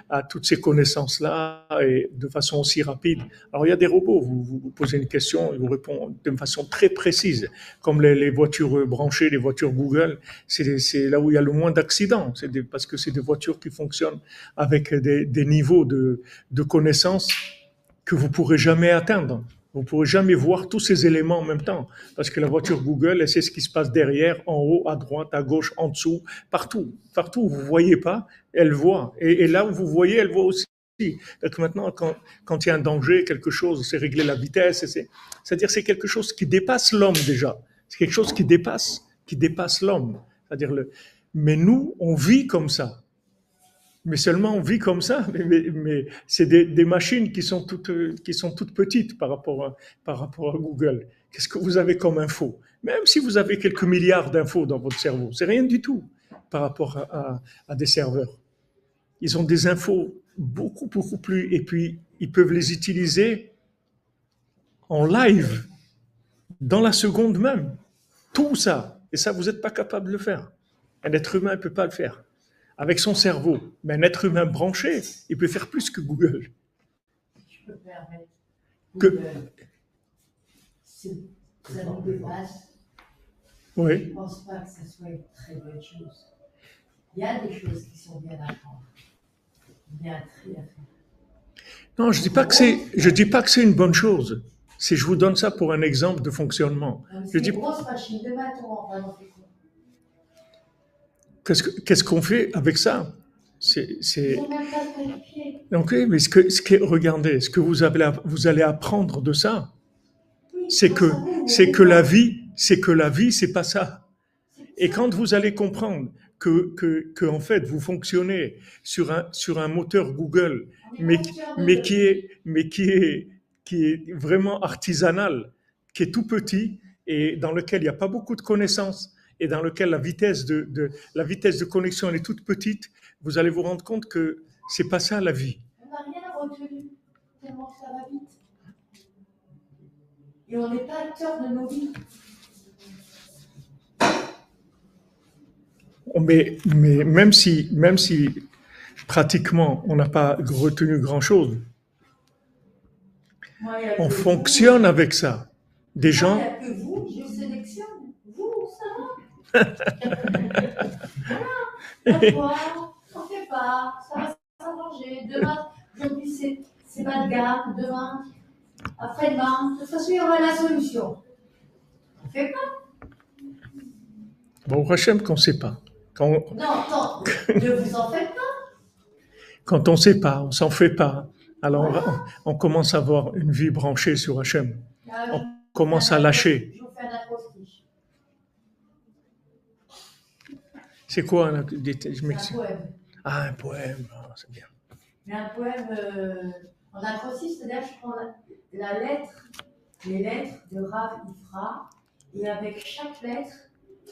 à toutes ces connaissances-là et de façon aussi rapide. Alors il y a des robots, vous posez une question, ils vous répondent de façon très précise, comme les voitures branchées, les voitures Google, c'est là où il y a le moins d'accidents, parce que c'est des voitures qui fonctionnent avec des niveaux de connaissances que vous pourrez jamais atteindre. Vous pourrez jamais voir tous ces éléments en même temps. Parce que la voiture Google, elle sait ce qui se passe derrière, en haut, à droite, à gauche, en dessous, partout. Partout où vous ne voyez pas, elle voit. Et là où vous voyez, elle voit aussi. Donc maintenant, quand il y a un danger, quelque chose, c'est régler la vitesse. C'est-à-dire c'est quelque chose qui dépasse l'homme déjà. C'est quelque chose qui dépasse l'homme. C'est-à-dire mais nous, on vit comme ça. Mais seulement on vit comme ça, mais c'est des machines qui sont toutes petites par rapport à Google. Qu'est-ce que vous avez comme info? Même si vous avez quelques milliards d'infos dans votre cerveau, c'est rien du tout par rapport à des serveurs. Ils ont des infos beaucoup plus, et puis ils peuvent les utiliser en live, dans la seconde même. Tout ça. Et ça, vous n'êtes pas capable de le faire. Un être humain ne peut pas le faire avec son cerveau. Mais un être humain branché, il peut faire plus que Google. Je peux permettre. Que... Ça nous dépasse. Oui. Je ne pense pas que ce soit une très bonne chose. Il y a des choses qui sont bien à prendre. Bien très à faire. Non, je dis pas que c'est une bonne chose. Je vous donne ça pour un exemple de fonctionnement. C'est une grosse machine de maths, on va en faire quoi? Qu'est-ce qu'on fait avec ça? Ils sont même pas qualifiés. Ok, mais regardez, ce que vous allez apprendre de ça, Oui, c'est que la vie, c'est pas ça. Et quand vous allez comprendre que en fait, vous fonctionnez sur un moteur Google, qui est vraiment artisanal, qui est tout petit et dans lequel il n'y a pas beaucoup de connaissances et dans lequel la vitesse de connexion elle est toute petite, vous allez vous rendre compte que c'est pas ça la vie. On n'a rien retenu tellement ça va vite. Et on n'est pas acteur de nos vies. Mais même si pratiquement on n'a pas retenu grand-chose, on fonctionne avec ça. Des gens. Il n'y a que vous, je sélectionne. Vous, ça va. Voilà. On ne fait pas, ça va s'arranger. Demain, aujourd'hui, c'est pas de gamme. Demain, après-demain, de toute façon, il y aura la solution. On ne fait pas. Bon, au Hachem, qu'on ne sait pas. Non, ne vous en faites pas. Quand on ne sait pas, on ne s'en fait pas. Alors voilà. on commence à avoir une vie branchée sur Hachem. On commence à lâcher. Je vous fais un acrostiche. C'est quoi un poème. Ah, un poème, c'est bien. Mais un poème en acrostiche, c'est-à-dire que je prends la lettre, les lettres de Rav Ifra, et avec chaque lettre,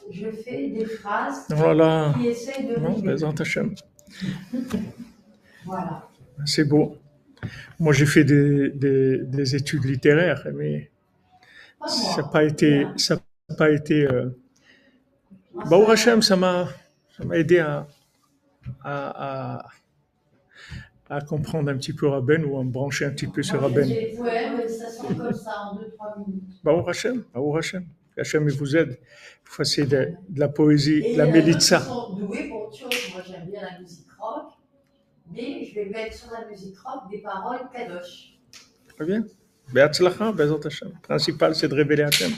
je fais des phrases qui essayent de non, présente Hachem. Voilà. C'est beau. Moi, j'ai fait des études littéraires, mais ça n'a pas été. Baou Hachem, ça m'a aidé à comprendre un petit peu Rabben ou à me brancher un petit peu sur Rabben. Les poèmes, ça sort comme ça en 2-3 minutes. Baou Hachem. Hachem, il vous aide. Vous fassiez de la poésie, de la mélitza. Ils sont doués pour autre chose. Moi, j'aime bien la musique rock. mais je vais mettre sur la musique rock des paroles kadosh. Très bien. Be'atzlacha, Be'ezrat Hashem. Le principal, c'est de révéler Hashem.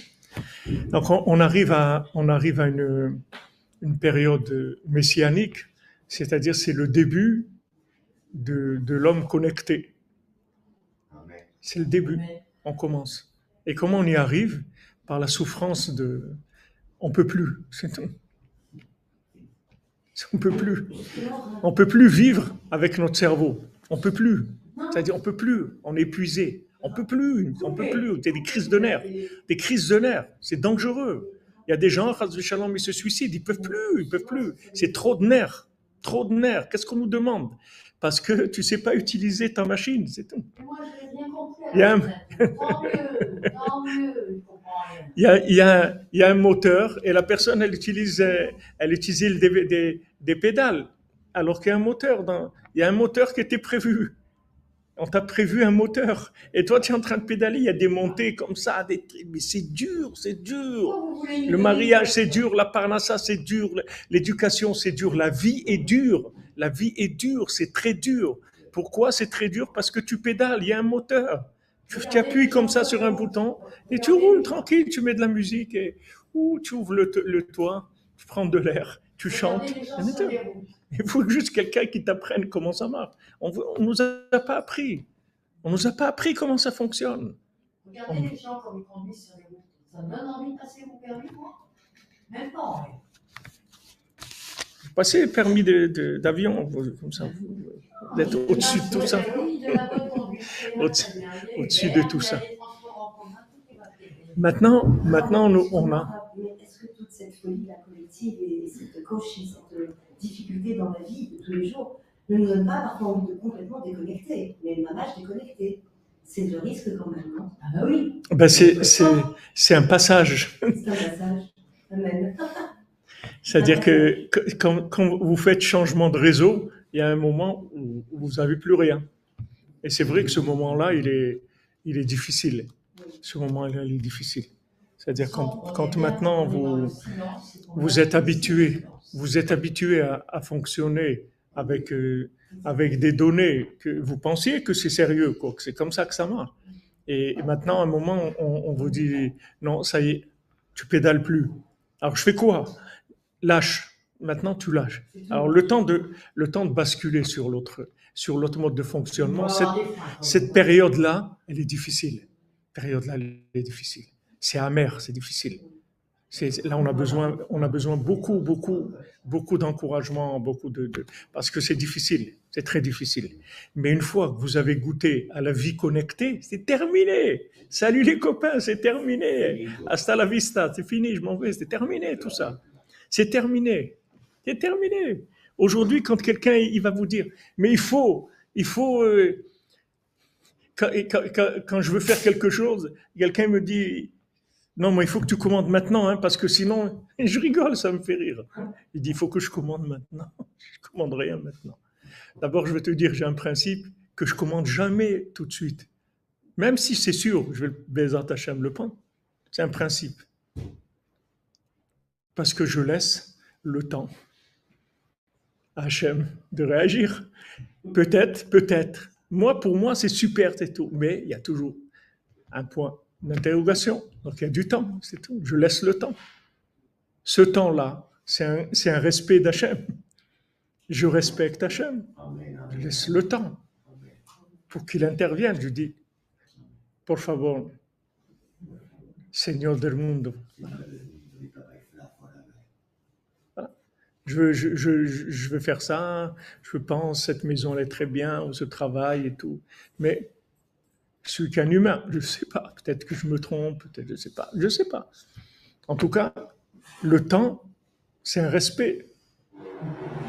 Donc, on arrive à une période messianique, c'est-à-dire c'est le début de l'homme connecté. C'est le début. On commence. Et comment on y arrive? Par la souffrance de... On peut plus, c'est tout. On peut plus. On peut plus vivre avec notre cerveau. On peut plus. C'est-à-dire on peut plus. On est épuisé. On peut plus. On peut plus. C'est des crises de nerfs. Des crises de nerfs. C'est dangereux. Il y a des gens, ils se suicident. Ils peuvent plus. Ils peuvent plus. C'est trop de nerfs. Trop de nerfs. Qu'est-ce qu'on nous demande? Parce que tu sais pas utiliser ta machine. C'est tout. Moi, je n'ai rien compris. Il y a un... Tant mieux. Il y a un moteur et la personne, elle utilise des pédales, alors qu'il y a un moteur. Il y a un moteur qui était prévu. On t'a prévu un moteur. Et toi, tu es en train de pédaler. Il y a des montées comme ça. Mais c'est dur, c'est dur. Le mariage, c'est dur. La parnassa, c'est dur. L'éducation, c'est dur. La vie est dure. La vie est dure. C'est très dur. Pourquoi c'est très dur? Parce que tu pédales. Il y a un moteur. Tu appuies comme ça sur un bouton et tu roules tranquille, tu mets de la musique et tu ouvres le toit, tu prends de l'air, tu chantes. Il faut juste quelqu'un qui t'apprenne comment ça marche. On nous a pas appris. On nous a pas appris comment ça fonctionne. Regardez les gens comme ils conduisent sur les routes. Ça me donne envie de passer mon permis, moi. Même pas. Passez le permis d'avion, comme ça, d'être au-dessus de tout ça. Au-dessus de tout ça. Maintenant, on a... Est-ce que toute cette folie de la collective et cette gauche et cette difficulté dans la vie de tous les jours ne nous donne pas parfois envie de complètement déconnecter, mais le mamage déconnecté? C'est le risque quand même, non? Ah bah oui. Ben c'est un passage. C'est un passage. Amen. C'est-à-dire que quand vous faites changement de réseau, il y a un moment où vous n'avez plus rien. Et c'est vrai que ce moment-là, il est difficile. Ce moment-là, il est difficile. C'est-à-dire quand maintenant vous êtes habitué à fonctionner avec des données que vous pensiez que c'est sérieux, quoi, que c'est comme ça que ça marche. Et maintenant, à un moment, on vous dit non, ça y est, tu pédales plus. Alors je fais quoi? Lâche. Maintenant, tu lâches. Alors le temps de basculer sur l'autre mode de fonctionnement, cette période-là, elle est difficile. Elle est difficile. C'est amer, c'est difficile. Là, on a besoin beaucoup d'encouragement, parce que c'est difficile, c'est très difficile. Mais une fois que vous avez goûté à la vie connectée, c'est terminé. Salut les copains, c'est terminé. Hasta la vista, c'est fini, je m'en vais, c'est terminé tout ça. C'est terminé. C'est terminé. Aujourd'hui, quand quelqu'un il va vous dire, mais il faut quand je veux faire quelque chose, quelqu'un me dit, non, mais il faut que tu commandes maintenant, hein, parce que sinon, je rigole, ça me fait rire. Il dit, il faut que je commande maintenant. Je commande rien maintenant. D'abord, je vais te dire, j'ai un principe que je commande jamais tout de suite. Même si c'est sûr, je vais Be'ezrat Hashem le prendre. C'est un principe. Parce que je laisse le temps à Hachem de réagir. Peut-être. Pour moi, c'est super, c'est tout. Mais il y a toujours un point d'interrogation. Donc, il y a du temps, c'est tout. Je laisse le temps. Ce temps-là, c'est un respect d'Hachem. Je respecte Hachem. Je laisse le temps pour qu'il intervienne. Je dis, por favor, Señor del mundo. Je veux faire ça, je pense, cette maison elle est très bien, on se travaille et tout. Mais je suis qu'un humain, je ne sais pas, peut-être que je me trompe, peut-être je ne sais pas. En tout cas, le temps, c'est un respect.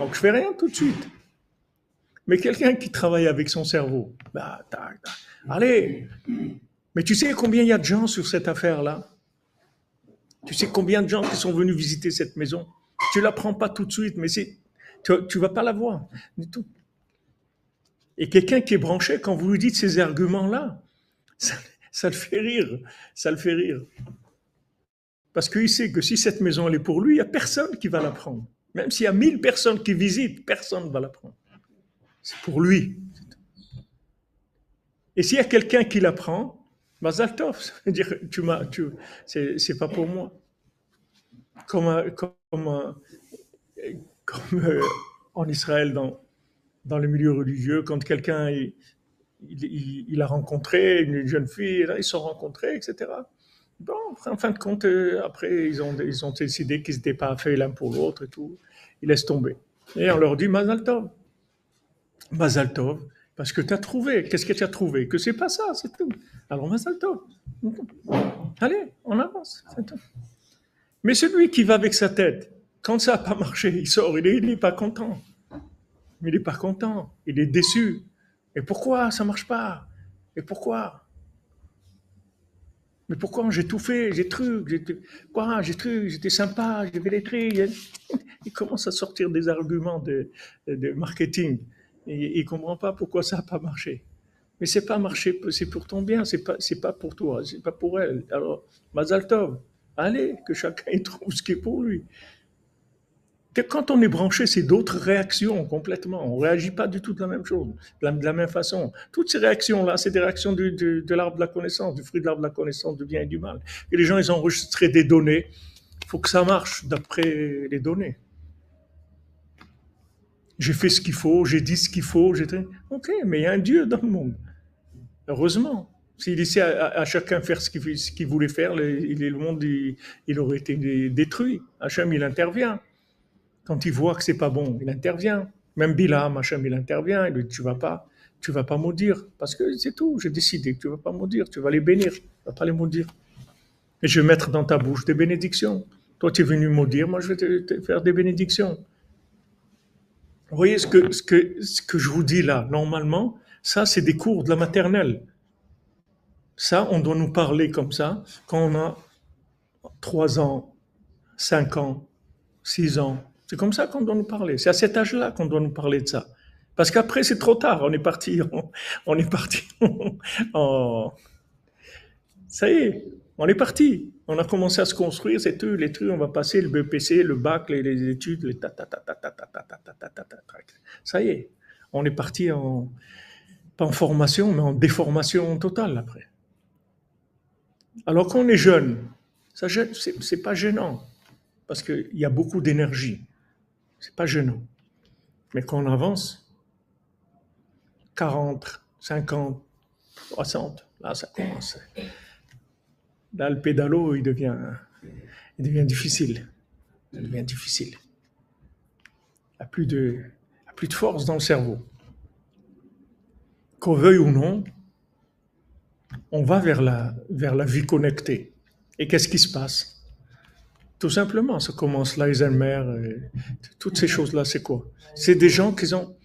Donc je fais rien tout de suite. Mais quelqu'un qui travaille avec son cerveau, allez, mais tu sais combien il y a de gens sur cette affaire-là? Tu sais combien de gens qui sont venus visiter cette maison? Tu ne la prends pas tout de suite, mais tu ne vas pas la voir du tout. Et quelqu'un qui est branché, quand vous lui dites ces arguments-là, ça le fait rire. Ça le fait rire. Parce qu'il sait que si cette maison elle est pour lui, il n'y a personne qui va la prendre. Même s'il y a 1000 personnes qui visitent, personne ne va la prendre. C'est pour lui. Et s'il y a quelqu'un qui l'apprend, Mazal Tov, ça veut dire c'est pas pour moi. Comme en Israël, dans le milieu religieux, quand quelqu'un il a rencontré une jeune fille, là, ils se sont rencontrés, etc. Bon, en fin de compte, après, ils ont décidé qu'ils n'étaient pas faits l'un pour l'autre et tout. Ils laissent tomber. Et on leur dit Mazal Tov. Mazal Tov, parce que tu as trouvé. Qu'est-ce que tu as trouvé? Que c'est pas ça, c'est tout. Alors Mazal Tov. Allez, on avance, c'est tout. Mais celui qui va avec sa tête, quand ça n'a pas marché, il sort, il n'est pas content. Il n'est pas content, il est déçu. Et pourquoi ça ne marche pas? Et pourquoi? Mais pourquoi j'ai tout fait, j'étais sympa, j'ai fait les trucs. Il commence à sortir des arguments de marketing. Et il ne comprend pas pourquoi ça n'a pas marché. Mais c'est pas marché, c'est pour ton bien, c'est pas pour toi, c'est pas pour elle. Alors, Mazal Tov, allez, que chacun y trouve ce qui est pour lui. Quand on est branché, c'est d'autres réactions complètement. On ne réagit pas du tout de la même chose, de la même façon. Toutes ces réactions-là, c'est des réactions de l'arbre de la connaissance, du fruit de l'arbre de la connaissance, du bien et du mal. Et les gens, ils ont enregistré des données. Il faut que ça marche d'après les données. J'ai fait ce qu'il faut, j'ai dit ce qu'il faut. Ok, mais il y a un Dieu dans le monde. Heureusement. S'il laissait à chacun faire ce qu'il voulait faire, le monde il aurait été détruit. Hachem, il intervient. Quand il voit que c'est pas bon, il intervient. Même Bilam, Hachem, il intervient. Il lui dit, tu vas pas maudire. Parce que c'est tout, j'ai décidé que tu vas pas maudire. Tu vas les bénir, tu vas pas les maudire. Et je vais mettre dans ta bouche des bénédictions. Toi, tu es venu maudire, moi, je vais te faire des bénédictions. Vous voyez ce que je vous dis là, normalement, ça, c'est des cours de la maternelle. Ça, on doit nous parler comme ça quand on a 3 ans, 5 ans, 6 ans. C'est comme ça qu'on doit nous parler. C'est à cet âge-là qu'on doit nous parler de ça. Parce qu'après, c'est trop tard. On est parti ça y est, on est parti. On a commencé à se construire, c'est tout, les trucs, on va passer le BPC, le bac, les études, les ça y est, on est parti pas en formation, mais en déformation totale après. Alors qu'on est jeune, ça c'est pas gênant, parce qu'il y a beaucoup d'énergie. C'est pas gênant. Mais quand on avance, 40, 50, 60, là ça commence. Là, le pédalo, il devient difficile. Il devient difficile. Il n'y a plus de force dans le cerveau. Qu'on veuille ou non, on va vers la vie connectée. Et qu'est-ce qui se passe? Tout simplement, ça commence l'Alzheimer, toutes ces choses-là, c'est quoi? C'est des gens qui sont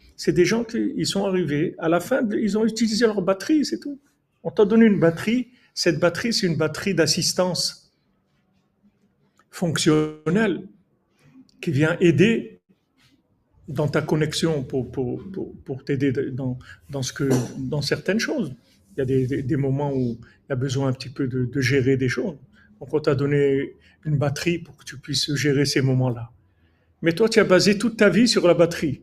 arrivés, à la fin, ils ont utilisé leur batterie, c'est tout. On t'a donné une batterie, cette batterie, c'est une batterie d'assistance fonctionnelle qui vient aider dans ta connexion pour t'aider dans certaines choses. Il y a des moments où il y a besoin un petit peu de gérer des choses. Donc, on t'a donné une batterie pour que tu puisses gérer ces moments-là. Mais toi, tu as basé toute ta vie sur la batterie.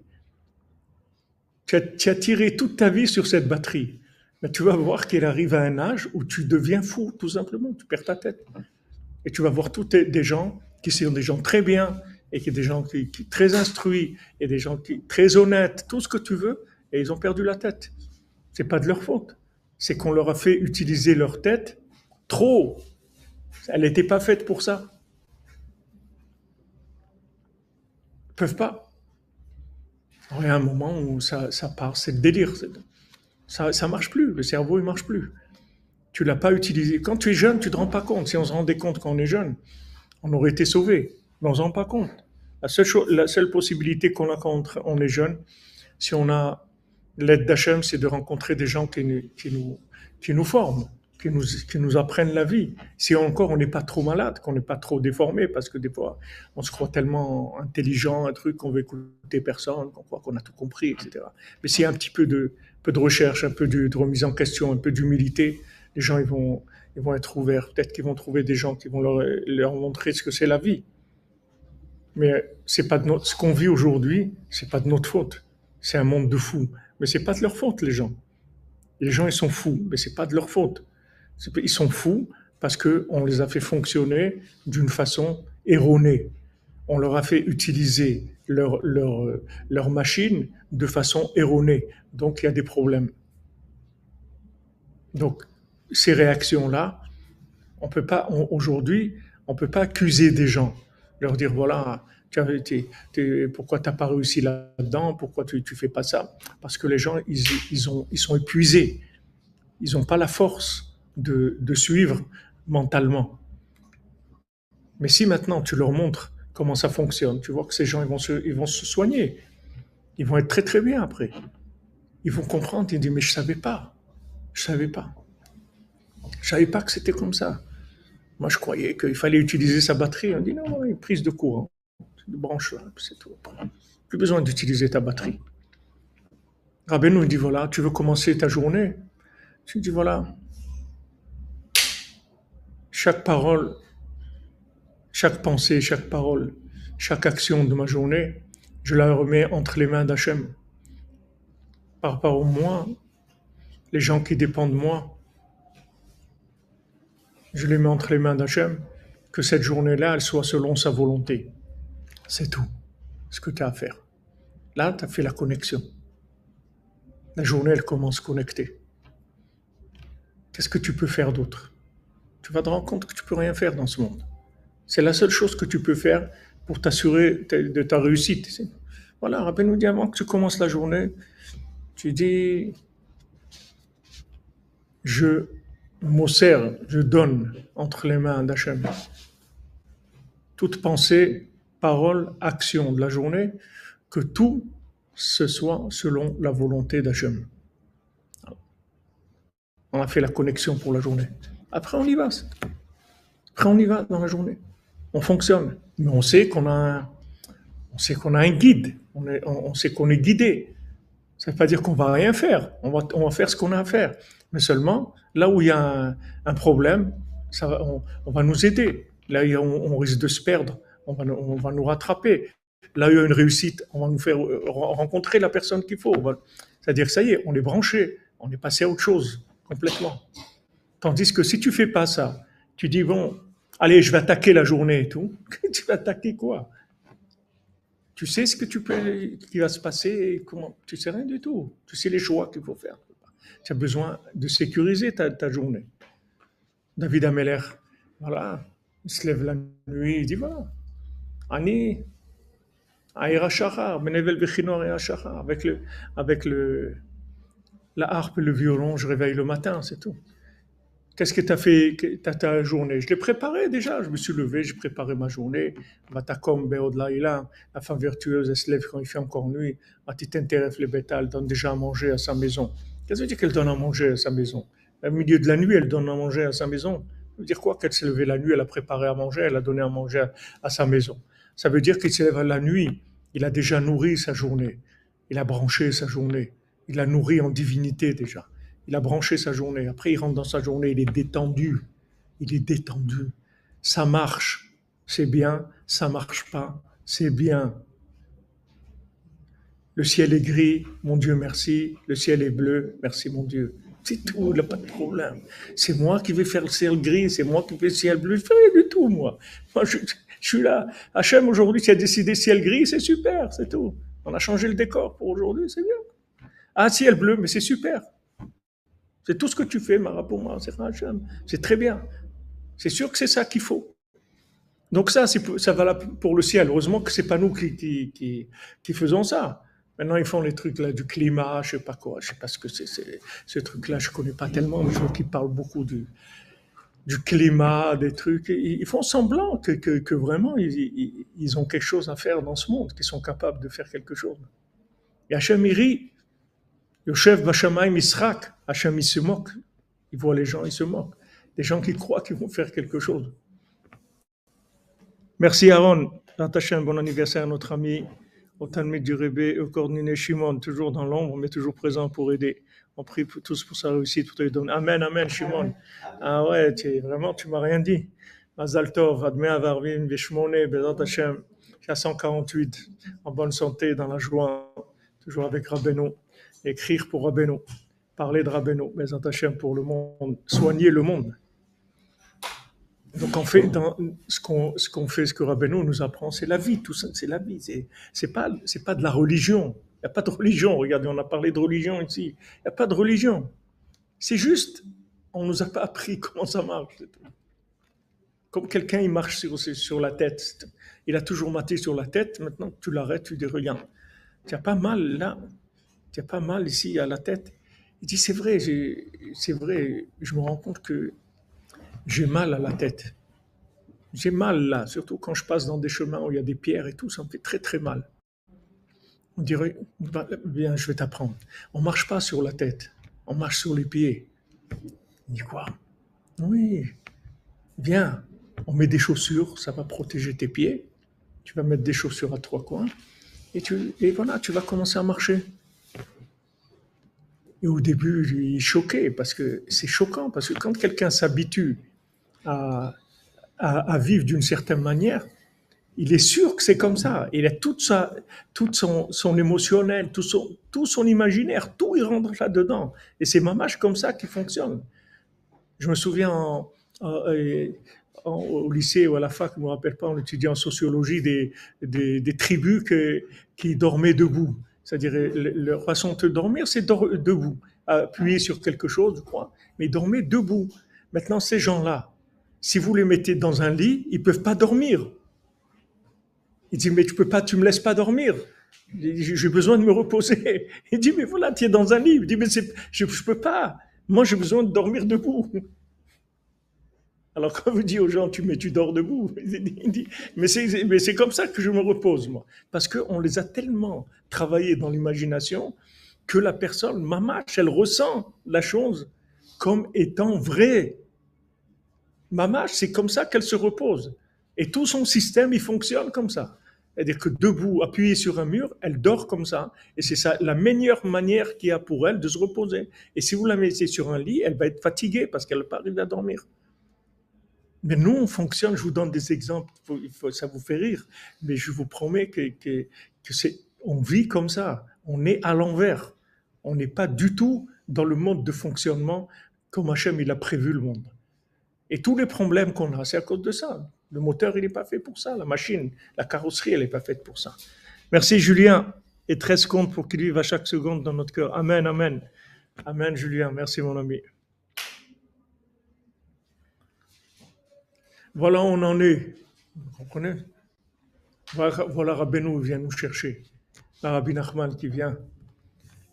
Tu as tiré toute ta vie sur cette batterie. Mais tu vas voir qu'elle arrive à un âge où tu deviens fou, tout simplement. Tu perds ta tête. Et tu vas voir tous des gens qui sont des gens très bien, et qui sont des gens qui très instruits, et des gens qui très honnêtes, tout ce que tu veux, et ils ont perdu la tête. C'est pas de leur faute. C'est qu'on leur a fait utiliser leur tête trop. Elle n'était pas faite pour ça. Ils peuvent pas. Alors, il y a un moment où ça part, c'est le délire. Ça marche plus. Le cerveau, il marche plus. Tu l'as pas utilisé. Quand tu es jeune, tu te rends pas compte. Si on se rendait compte quand on est jeune, on aurait été sauvé. Mais on se rend pas compte. La seule possibilité qu'on a quand on est jeune, si on a l'aide d'Hachem, c'est de rencontrer des gens qui nous forment, qui nous apprennent la vie. Si encore on n'est pas trop malade, qu'on n'est pas trop déformé, parce que des fois, on se croit tellement intelligent, un truc qu'on veut écouter personne, qu'on croit qu'on a tout compris, etc. Mais s'il y a un petit peu de recherche, un peu de remise en question, un peu d'humilité, les gens ils vont être ouverts. Peut-être qu'ils vont trouver des gens qui vont leur montrer ce que c'est la vie. Mais c'est pas ce qu'on vit aujourd'hui, c'est pas de notre faute. C'est un monde de fous. Mais c'est pas de leur faute, les gens. Les gens, ils sont fous, mais c'est pas de leur faute. Ils sont fous parce qu'on les a fait fonctionner d'une façon erronée. On leur a fait utiliser leur machine de façon erronée. Donc, il y a des problèmes. Donc, ces réactions-là, on peut pas, aujourd'hui, on peut pas accuser des gens, leur dire voilà, pourquoi tu n'as pas réussi là-dedans, pourquoi tu fais pas ça, parce que les gens, ils sont épuisés, ils n'ont pas la force de suivre mentalement. Mais si maintenant tu leur montres comment ça fonctionne, tu vois que ces gens ils vont se soigner, ils vont être très très bien après. Ils vont comprendre, ils disent mais je savais pas, je savais pas que c'était comme ça. Moi, je croyais qu'il fallait utiliser sa batterie. On dit non, une prise de courant. Tu branches là, c'est tout. Plus besoin d'utiliser ta batterie. Rabbi nous dit voilà, tu veux commencer ta journée. Tu dis voilà, chaque parole, chaque pensée, chaque parole, chaque action de ma journée, je la remets entre les mains d'Hachem. Par rapport à moi, les gens qui dépendent de moi, je les mets entre les mains d'Hachem, que cette journée-là, elle soit selon sa volonté. C'est tout ce que tu as à faire. Là, tu as fait la connexion. La journée, elle commence connectée. Qu'est-ce que tu peux faire d'autre? Tu vas te rendre compte que tu peux rien faire dans ce monde. C'est la seule chose que tu peux faire pour t'assurer de ta réussite. Voilà, rappelle-nous dit avant que tu commences la journée, tu dis je m'ossère, je donne entre les mains d'Hachem. Toute pensée, parole, action de la journée, que tout ce soit selon la volonté d'Hachem. On a fait la connexion pour la journée. Après, on y va. Après, on y va dans la journée. On fonctionne. Mais on sait qu'on a un guide. On sait qu'on est guidé. Ça ne veut pas dire qu'on va rien faire. On va faire ce qu'on a à faire. Mais seulement, là où il y a un problème, on va nous aider. Là où on risque de se perdre, on va nous rattraper. Là où il y a une réussite, on va nous faire rencontrer la personne qu'il faut. C'est-à-dire, ça y est, on est branché. On est passé à autre chose, complètement. Tandis que si tu fais pas ça, tu dis, bon, allez, je vais attaquer la journée et tout. Tu vas attaquer quoi? Tu sais ce que qui va se passer, comment? Tu sais rien du tout. Tu sais les choix qu'il faut faire. Tu as besoin de sécuriser ta journée. David Ameller, voilà, il se lève la nuit, il dit voilà, Ani, Aïra Shachar, Benevel Bechinor Aïra Shachar, avec la harpe et le violon, je réveille le matin, c'est tout. Qu'est-ce que tu as fait ta journée? Je l'ai préparé déjà. Je me suis levé, j'ai préparé ma journée. Matakom Beod Laïla, la femme vertueuse, elle se lève quand il fait encore nuit. Matitenteref le bétal donne déjà à manger à sa maison. Qu'est-ce que ça veut dire qu'elle donne à manger à sa maison? Au milieu de la nuit, elle donne à manger à sa maison. Ça veut dire quoi? Qu'elle s'est levée la nuit, elle a préparé à manger, elle a donné à manger à sa maison. Ça veut dire qu'il se lève la nuit, il a déjà nourri sa journée. Il a branché sa journée. Il a nourri en divinité déjà. Il a branché sa journée. Après, il rentre dans sa journée, il est détendu. Il est détendu. Ça marche, c'est bien. Ça marche pas, c'est bien. Le ciel est gris, mon Dieu, merci. Le ciel est bleu, merci, mon Dieu. C'est tout, il n'y a pas de problème. C'est moi qui vais faire le ciel gris, c'est moi qui fais le ciel bleu. Je ne fais rien du tout, moi. Moi, je suis là. Hachem, aujourd'hui, qui a décidé ciel gris, c'est super, c'est tout. On a changé le décor pour aujourd'hui, c'est bien. Ah, ciel bleu, mais c'est super. C'est tout ce que tu fais, Mara, pour moi, c'est très bien. C'est sûr que c'est ça qu'il faut. Donc ça va là pour le ciel. Heureusement que c'est pas nous qui faisons ça. Maintenant, ils font les trucs là du climat, je sais pas quoi, je sais pas ce que c'est. Ce truc-là, je connais pas tellement, mais je vois qu'ils parlent beaucoup du climat, des trucs. Ils font semblant que vraiment ils ont quelque chose à faire dans ce monde, qu'ils sont capables de faire quelque chose. Et Hachem, il rit. Yoshev Bashamayim Misrak, Hachem, il se moque. Il voit les gens, il se moque. Des gens qui croient qu'ils vont faire quelque chose. Merci Aaron. Hachem, bon anniversaire à notre ami, au Talmud du Rebbe, au coordonné Shimon, toujours dans l'ombre, mais toujours présent pour aider. On prie tous pour sa réussite, pour te donner. Amen, amen, Shimon. Ah ouais, vraiment, tu m'as rien dit. Mazal Tov, Admei Avarvim, Veshmone, Bezat Hachem, à 148, en bonne santé, dans la joie, toujours avec Rabbeinu. écrire pour Rabbeinu, parler de Rabbeinu, Bezat Hashem pour le monde, soigner le monde. Donc on fait dans ce qu'on fait, ce que Rabbeinu nous apprend, c'est la vie, tout ça, c'est la vie. C'est pas de la religion. Il n'y a pas de religion. Regardez, on a parlé de religion ici. Il n'y a pas de religion. C'est juste, on nous a pas appris comment ça marche. C'est tout. Comme quelqu'un il marche sur la tête, il a toujours maté sur la tête. Maintenant tu l'arrêtes, tu dis regarde, tu as pas mal là, tu as pas mal ici à la tête. Il dit c'est vrai, je me rends compte que j'ai mal à la tête. J'ai mal là, surtout quand je passe dans des chemins où il y a des pierres et tout, ça me fait très très mal. On dirait, bien, je vais t'apprendre. On marche pas sur la tête, on marche sur les pieds. Il dit quoi? Oui, bien, on met des chaussures, ça va protéger tes pieds. Tu vas mettre des chaussures à trois coins et voilà, tu vas commencer à marcher. Et au début, il est choqué parce que c'est choquant, parce que quand quelqu'un s'habitue à vivre d'une certaine manière, il est sûr que c'est comme ça. Il a tout son émotionnel, tout son imaginaire, tout il rentre là-dedans. Et c'est mamache comme ça qui fonctionne. Je me souviens au lycée ou à la fac, je ne me rappelle pas, on étudiait en sociologie des tribus qui dormaient debout. C'est-à-dire, leur façon de dormir, c'est debout, appuyer sur quelque chose, je crois, mais dormir debout. Maintenant, ces gens-là, si vous les mettez dans un lit, ils ne peuvent pas dormir. Il dit, mais tu me laisses pas dormir. J'ai besoin de me reposer. Il dit, mais voilà, tu es dans un lit. Il dit, mais je peux pas. Moi, j'ai besoin de dormir debout. Alors, quand vous dites aux gens, tu dors debout, il dit, mais c'est comme ça que je me repose, moi. Parce qu'on les a tellement travaillés dans l'imagination que la personne, mamache, elle ressent la chose comme étant vraie. Mamache, c'est comme ça qu'elle se repose. Et tout son système, il fonctionne comme ça. C'est-à-dire que debout, appuyée sur un mur, elle dort comme ça. Et c'est ça la meilleure manière qu'il y a pour elle de se reposer. Et si vous la mettez sur un lit, elle va être fatiguée parce qu'elle ne va pas arriver à dormir. Mais nous, on fonctionne, je vous donne des exemples, ça vous fait rire, mais je vous promets on vit comme ça. On est à l'envers. On n'est pas du tout dans le mode de fonctionnement comme Hachem il a prévu le monde. Et tous les problèmes qu'on a, c'est à cause de ça. Le moteur, il n'est pas fait pour ça. La machine, la carrosserie, elle n'est pas faite pour ça. Merci Julien. Et 13 secondes pour qu'il vive à chaque seconde dans notre cœur. Amen, amen. Amen Julien. Merci mon ami. Voilà où on en est. Vous comprenez? Voilà Rabbeinu vient nous chercher. La Rabbi Nachman qui vient.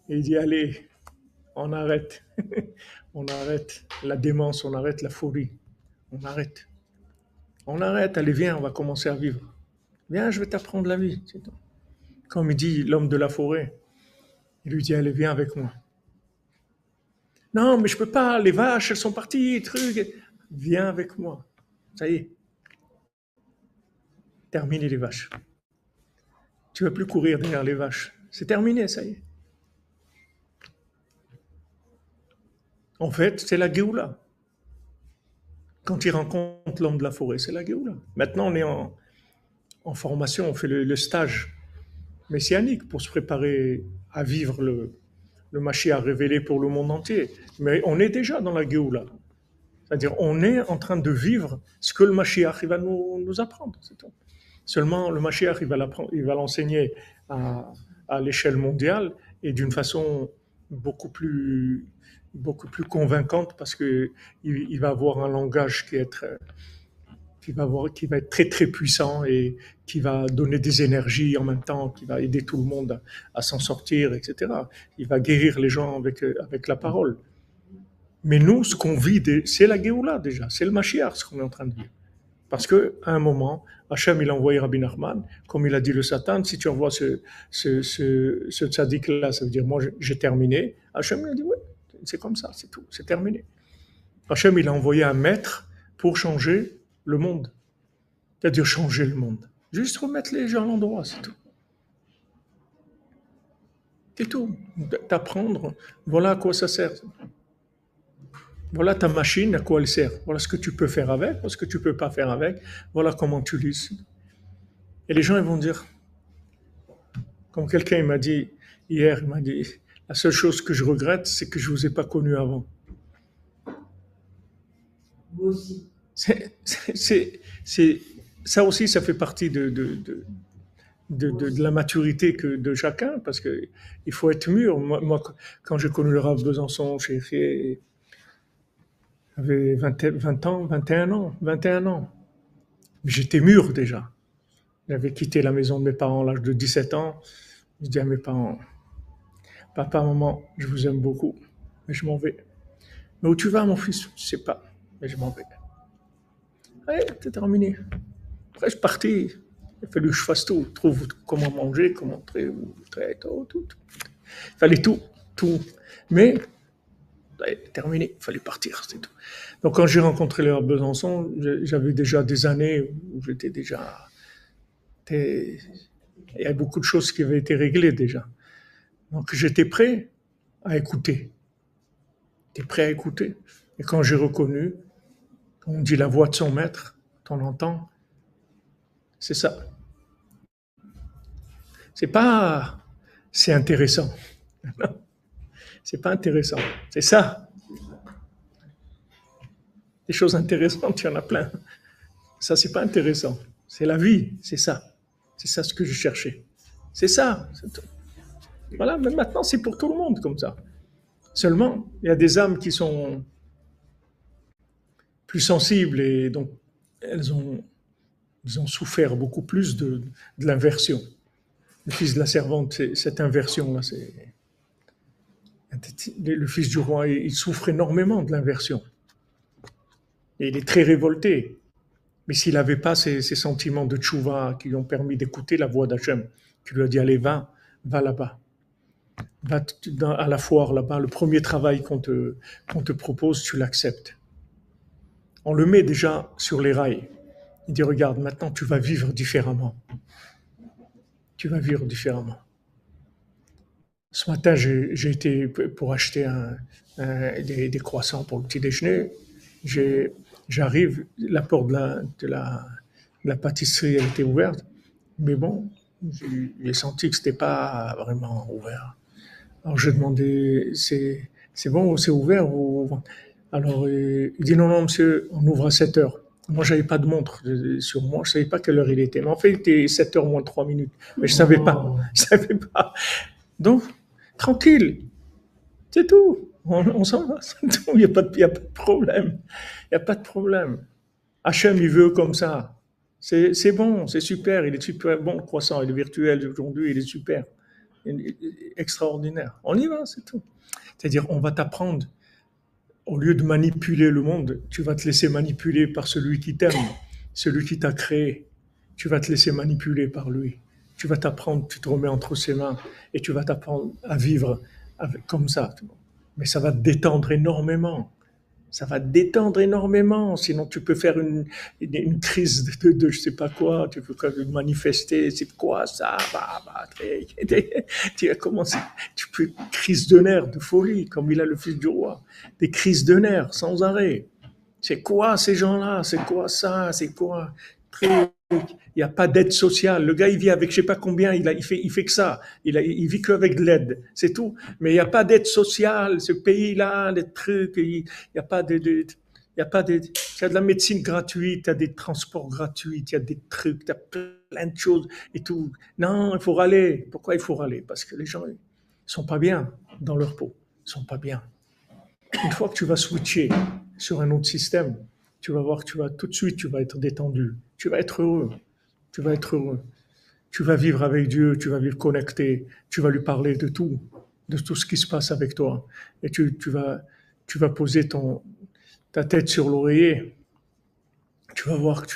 Et il dit, allez, on arrête. On arrête la démence, on arrête la folie. On arrête. On arrête, allez, viens, on va commencer à vivre. Viens, je vais t'apprendre la vie. C'est tout. Comme il dit l'homme de la forêt, il lui dit, allez, viens avec moi. Non, mais je peux pas, les vaches, elles sont parties, truc. Viens avec moi. Ça y est. Terminé les vaches. Tu ne vas plus courir derrière les vaches. C'est terminé, ça y est. En fait, c'est la Géoula. Quand il rencontre l'homme de la forêt, c'est la Géoula. Maintenant, on est en formation, on fait le stage messianique pour se préparer à vivre le Mashiach révélé pour le monde entier. Mais on est déjà dans la Géoula. C'est-à-dire, on est en train de vivre ce que le Mashiach il va nous apprendre. C'est tout. Seulement, le Mashiach, il va l'enseigner à l'échelle mondiale et d'une façon beaucoup plus convaincante parce qu'il va avoir un langage qui va être très très puissant et qui va donner des énergies en même temps, qui va aider tout le monde à s'en sortir, etc. Il va guérir les gens avec la parole. Mais nous, ce qu'on vit, c'est la Géoula déjà, c'est le Mashiach, ce qu'on est en train de vivre. Parce qu'à un moment, Hachem, il a envoyé Rabbi Nachman, comme il a dit le Satan, si tu envoies ce tzaddik-là, ça veut dire, moi, j'ai terminé. Hachem, il a dit, oui, c'est comme ça, c'est tout, c'est terminé. Hachem, il a envoyé un maître pour changer le monde. C'est-à-dire changer le monde. Juste remettre les gens à l'endroit, c'est tout. C'est tout. T'apprendre, voilà à quoi ça sert. Voilà ta machine, à quoi elle sert. Voilà ce que tu peux faire avec, voilà ce que tu ne peux pas faire avec. Voilà comment tu l'utilises. Et les gens, ils vont dire, comme quelqu'un il m'a dit hier, il m'a dit, La seule chose que je regrette, c'est que je ne vous ai pas connu avant. Vous aussi. Ça aussi, ça fait partie de la maturité de chacun, parce qu'il faut être mûr. Moi, quand j'ai connu le Rav Besançon, j'avais 20 ans, 21 ans, 21 ans. Mais j'étais mûr déjà. J'avais quitté la maison de mes parents à l'âge de 17 ans. Je dis à mes parents, papa, maman, je vous aime beaucoup, mais je m'en vais. Mais où tu vas, mon fils? Je sais pas, mais je m'en vais. Allez, c'est terminé. Après, je suis parti. Il a fallu que je fasse tout. Trouve comment manger, comment entrer, tout. Il fallait tout. Mais, terminé, il fallait partir, c'est tout. Donc, quand j'ai rencontré les Besançon, j'avais déjà des années où j'étais déjà. Il y a beaucoup de choses qui avaient été réglées déjà. Donc, j'étais prêt à écouter. J'étais prêt à écouter. Et quand j'ai reconnu, on dit la voix de son maître, on entend, c'est ça. C'est pas, c'est intéressant. C'est pas intéressant. C'est ça. Des choses intéressantes, il y en a plein. Ça, c'est pas intéressant. C'est la vie, c'est ça. C'est ça ce que je cherchais. C'est ça. C'est tout. Voilà, mais maintenant, c'est pour tout le monde comme ça. Seulement, il y a des âmes qui sont plus sensibles et donc elles ont souffert beaucoup plus de l'inversion. Le fils de la servante, cette inversion-là, c'est. Le fils du roi, il souffre énormément de l'inversion. Et il est très révolté. Mais s'il n'avait pas ces sentiments de tchouva qui lui ont permis d'écouter la voix d'Hachem, qui lui a dit, allez, va là-bas. Va à la foire là-bas, le premier travail qu'on te propose, tu l'acceptes. On le met déjà sur les rails. Il dit, regarde, maintenant tu vas vivre différemment. Tu vas vivre différemment. Ce matin, j'ai été pour acheter des croissants pour le petit déjeuner. J'arrive, la porte de la pâtisserie elle était ouverte, mais bon, j'ai senti que c'était pas vraiment ouvert. Alors j'ai demandé, c'est bon, c'est ouvert Alors il dit non, monsieur, on ouvre à 7 heures. Moi, j'avais pas de montre sur moi, je savais pas quelle heure il était. Mais en fait, il était 7 heures moins 3 minutes. Mais je savais pas. Donc, tranquille, c'est tout. On s'en va, c'est tout. Il n'y a pas de problème. Il n'y a pas de problème. Hachem, il veut comme ça. C'est bon, c'est super. Il est super bon, le croissant. Il est virtuel aujourd'hui, il est super. Extraordinaire. On y va, c'est tout. C'est-à-dire, on va t'apprendre, au lieu de manipuler le monde, tu vas te laisser manipuler par celui qui t'aime, celui qui t'a créé. Tu vas te laisser manipuler par lui. Tu vas t'apprendre, tu te remets entre ses mains et tu vas t'apprendre à vivre comme ça. Mais ça va te détendre énormément. Ça va te détendre énormément. Sinon, tu peux faire une crise de je sais pas quoi. Tu peux manifester. C'est quoi ça? Tu as commencé. Tu peux crise de nerfs, de folie, comme il a le fils du roi. Des crises de nerfs sans arrêt. C'est quoi ces gens-là? C'est quoi ça? C'est quoi? Il n'y a pas d'aide sociale. Le gars, il vit avec je sais pas combien, il fait que ça. Il vit qu'avec de l'aide, c'est tout. Mais il n'y a pas d'aide sociale. Ce pays-là, les trucs, il n'y a pas il y a de la médecine gratuite, il y a des transports gratuits, il y a des trucs, il y a plein de choses et tout. Non, il faut râler. Pourquoi il faut râler? Parce que les gens, ils sont pas bien dans leur peau. Ils sont pas bien. Une fois que tu vas switcher sur un autre système, tu vas voir que tout de suite, tu vas être détendu. Tu vas être heureux. Tu vas être heureux. Tu vas vivre avec Dieu, tu vas vivre connecté. Tu vas lui parler de tout ce qui se passe avec toi. Et tu vas poser ta tête sur l'oreiller. Tu vas voir que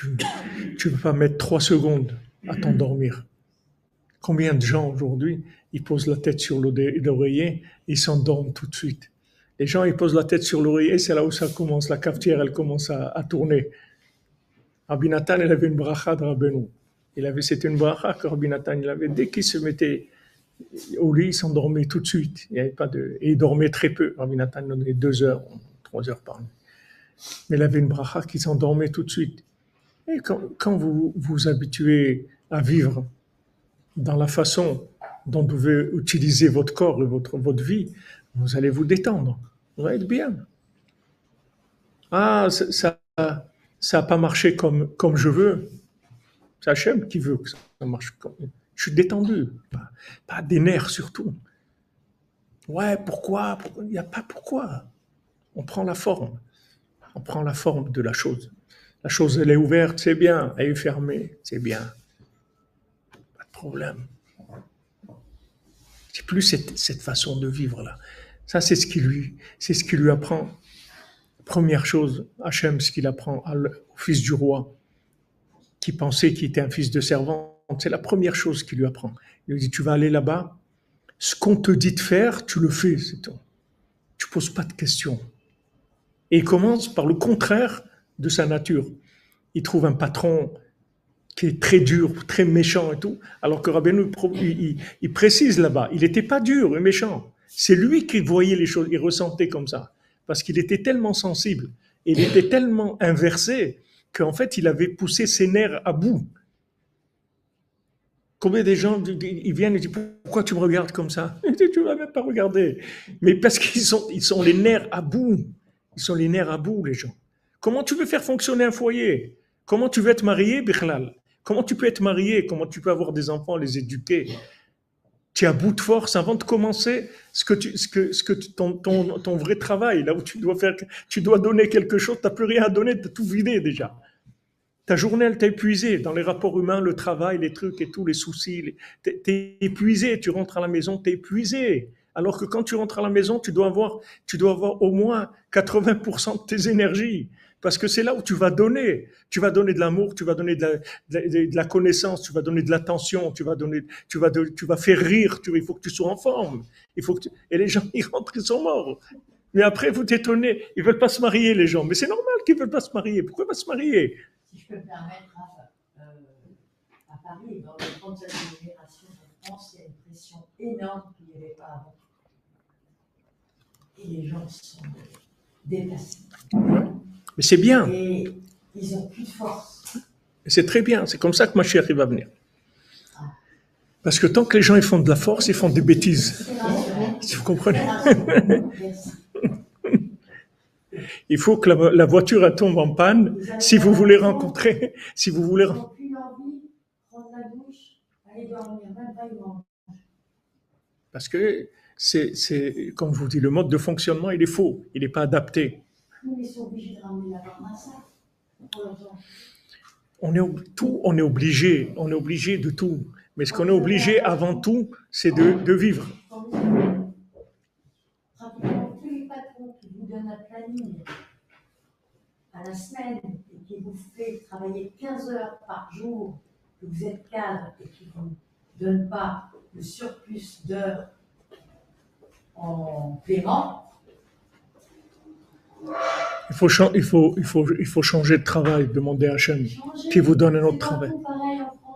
tu ne vas pas mettre 3 secondes à t'endormir. Combien de gens aujourd'hui, ils posent la tête sur l'oreiller, ils s'endorment tout de suite. Les gens, ils posent la tête sur l'oreiller, c'est là où ça commence, la cafetière, elle commence à tourner. Rabbi Nathan, il avait une bracha de Rabbeinu. C'était une bracha que Rabbi Nathan, il avait. Dès qu'il se mettait au lit, il s'endormait tout de suite. Et il dormait très peu. Rabbi Nathan, il donnait 2 heures, 3 heures par nuit. Mais il avait une bracha qui s'endormait tout de suite. Et quand vous vous habituez à vivre dans la façon dont vous devez utiliser votre corps et votre vie, vous allez vous détendre. Vous allez être bien. Ah, ça a pas marché comme je veux. C'est Hachem qui veut que ça marche comme. Je suis détendu. Pas des nerfs surtout. Ouais, pourquoi? Il n'y a pas pourquoi. On prend la forme. On prend la forme de la chose. La chose, elle est ouverte, c'est bien. Elle est fermée, c'est bien. Pas de problème. C'est plus cette façon de vivre là. Ça, c'est ce qui lui apprend. Première chose, Hachem, ce qu'il apprend au fils du roi, qui pensait qu'il était un fils de servante, c'est la première chose qu'il lui apprend. Il lui dit, tu vas aller là-bas, ce qu'on te dit de faire, tu le fais, c'est tout. Tu poses pas de questions. Et il commence par le contraire de sa nature. Il trouve un patron qui est très dur, très méchant et tout, alors que Rabbeinu, il précise là-bas, il n'était pas dur et méchant. C'est lui qui voyait les choses, il ressentait comme ça, parce qu'il était tellement sensible, et il était tellement inversé, qu'en fait, il avait poussé ses nerfs à bout. Combien de gens, ils viennent et disent, pourquoi tu me regardes comme ça? Tu ne vas même pas regarder. Mais parce qu'ils sont les nerfs à bout. Ils sont les nerfs à bout, les gens. Comment tu veux faire fonctionner un foyer? Comment tu veux être marié, Bichlal? Comment tu peux être marié? Comment tu peux avoir des enfants, les éduquer? Tu es à bout de force avant de commencer ton vrai travail, là où tu dois donner quelque chose, tu n'as plus rien à donner, tu as tout vidé déjà. Ta journée, elle t'a épuisé dans les rapports humains, le travail, les trucs et tout, les soucis. T'es épuisé, tu rentres à la maison, t'es épuisé. Alors que quand tu rentres à la maison, tu dois avoir au moins 80% de tes énergies. Parce que c'est là où tu vas donner. Tu vas donner de l'amour, tu vas donner de la connaissance, tu vas donner de l'attention, tu vas faire rire, il faut que tu sois en forme. Et les gens, ils rentrent, ils sont morts. Mais après, vous t'étonnez, ils veulent pas se marier, les gens. Mais c'est normal qu'ils veulent pas se marier. Pourquoi pas se marier? Si je peux me permettre, à Paris, dans les grandes agglomérations de France, il y a une pression énorme qu'il n'y avait pas avant. Et les gens sont déplacés. Mais c'est bien. Et ils n'ont plus de force. C'est très bien. C'est comme ça que Mashiach va venir. Parce que tant que les gens ils font de la force, ils font des bêtises. Si vous comprenez. Il faut que la voiture elle tombe en panne si vous voulez rencontrer, si vous voulez. Ils n'ont plus envie de prendre la douche, aller dormir, même pas ils mangent. Parce que c'est, comme je vous dis, le mode de fonctionnement, il est faux, il n'est pas adapté. Mais ils sont obligés de ramener la ramasse pour leurs On est obligé de tout. Mais ce qu'on est obligé avant tout, c'est de vivre. Pratiquement tous les patrons qui vous donnent un planning à la semaine et qui vous fait travailler 15 heures par jour, que vous êtes cadre et qui ne vous donnent pas le surplus d'heures en paiement. Il faut changer de travail, demander à Hachem, qui vous donne un autre travail.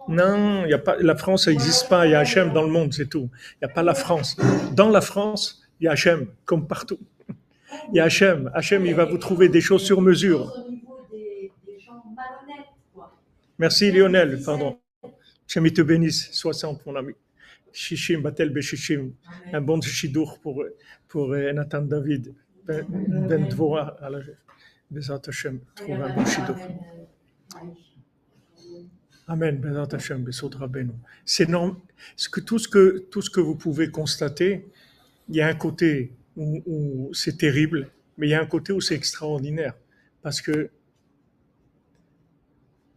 Non, y a pas, la France, ça n'existe pas. Il y a Hachem dans le monde, c'est tout. Il n'y a pas la France. Dans la France, il y a Hachem, comme partout. Il y a Hachem. Hachem, il va vous trouver des choses sur mesure. Au niveau des gens malhonnêtes, quoi. Merci Lionel, pardon. Hachem, te bénisse. 60, mon ami. Shishim, Batel Beshishim. Un bon chidour pour Nathan David. Ben Dvora, Bezat Hachem. Trouve un bon chidour. Amen, Bezat Hashem, Besod Rabbeinu. C'est normal. Tout ce que vous pouvez constater, il y a un côté où c'est terrible, mais il y a un côté où c'est extraordinaire, parce que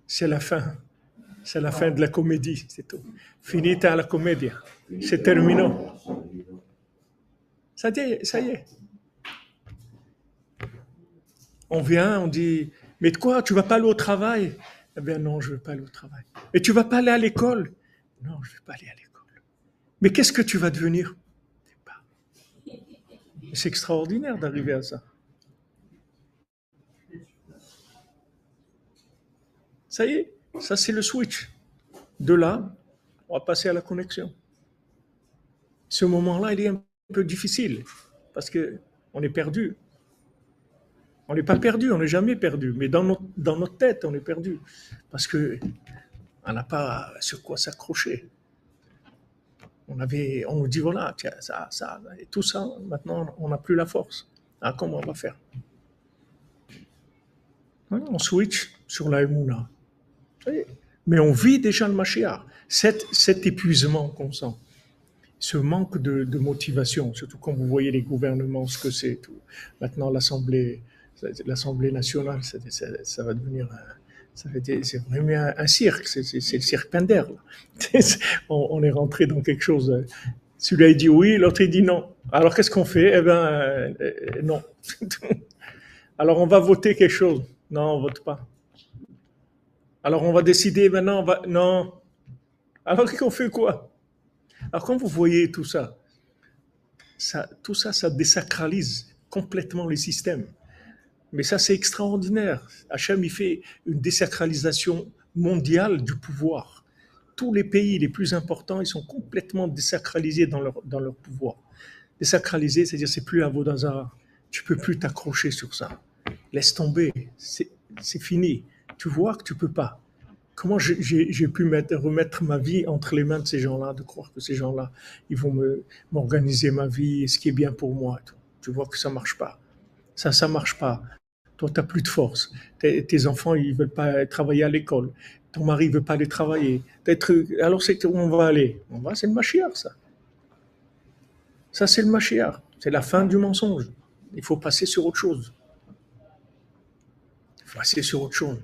c'est la fin. C'est la fin de la comédie, c'est tout. Finita la comédie. C'est terminé. Ça y est. On vient, on dit, mais de quoi, tu vas pas aller au travail? Eh bien non, je ne veux pas aller au travail. Et tu vas pas aller à l'école? Non, je ne vais pas aller à l'école. Mais qu'est-ce que tu vas devenir? Je sais pas. C'est extraordinaire d'arriver à ça. Ça y est, ça c'est le switch. De là, on va passer à la connexion. Ce moment-là, il est un peu difficile parce qu'on est perdu. On n'est pas perdu, on n'est jamais perdu, mais dans notre tête, on est perdu. Parce qu'on n'a pas sur quoi s'accrocher. On nous dit voilà, tiens, ça, et tout ça, maintenant on n'a plus la force. Ah, comment on va faire? Voilà, on switch sur la Emouna. Mais on vit déjà le Mashiach. Cet épuisement qu'on sent, ce manque de motivation, surtout quand vous voyez les gouvernements, ce que c'est, tout. Maintenant l'Assemblée nationale, ça va devenir c'est vraiment un cirque, c'est le cirque Pinder. Là. On est rentré dans quelque chose. Celui-là il dit oui, l'autre il dit non. Alors qu'est-ce qu'on fait? Eh bien, non. Alors on va voter quelque chose. Non, on vote pas. Alors on va décider maintenant, non. Alors qu'on fait quoi? Alors quand vous voyez tout ça, tout ça, ça désacralise complètement les systèmes. Mais ça, c'est extraordinaire. Hachem, il fait une désacralisation mondiale du pouvoir. Tous les pays les plus importants, ils sont complètement désacralisés dans leur pouvoir. Désacralisé, c'est-à-dire c'est plus Avodazara. Tu peux plus t'accrocher sur ça. Laisse tomber, c'est fini. Tu vois que tu peux pas. Comment j'ai pu remettre ma vie entre les mains de ces gens-là, de croire que ces gens-là, ils vont m'organiser ma vie, ce qui est bien pour moi. Tu vois que ça marche pas. Ça marche pas. Toi, tu n'as plus de force. Tes enfants, ils veulent pas travailler à l'école. Ton mari veut pas aller travailler. Alors, c'est où on va aller? C'est le Mashiach, ça. Ça, c'est le Mashiach. C'est la fin du mensonge. Il faut passer sur autre chose. Il faut passer sur autre chose.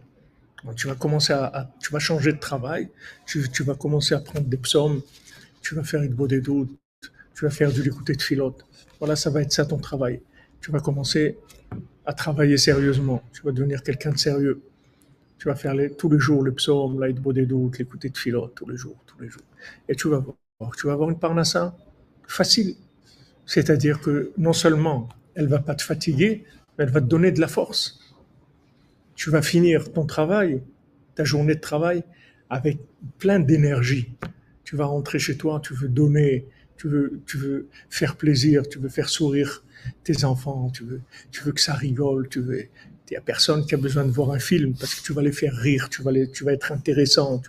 Donc, tu vas commencer tu vas changer de travail. Tu vas commencer à prendre des psaumes. Tu vas faire une des doutes. Tu vas faire du l'écouter de filote. Voilà, ça va être ça ton travail. Tu vas commencer à travailler sérieusement. Tu vas devenir quelqu'un de sérieux. Tu vas faire tous les jours le psaume, l'aïd des doutes, l'écouter de filote, tous les jours. Et tu vas avoir une parnassa facile. C'est-à-dire que non seulement elle va pas te fatiguer, mais elle va te donner de la force. Tu vas finir ton travail, ta journée de travail, avec plein d'énergie. Tu vas rentrer chez toi, tu veux donner, tu veux faire plaisir, tu veux faire sourire tes enfants, tu veux que ça rigole, il n'y a personne qui a besoin de voir un film parce que tu vas les faire rire, tu vas être intéressant,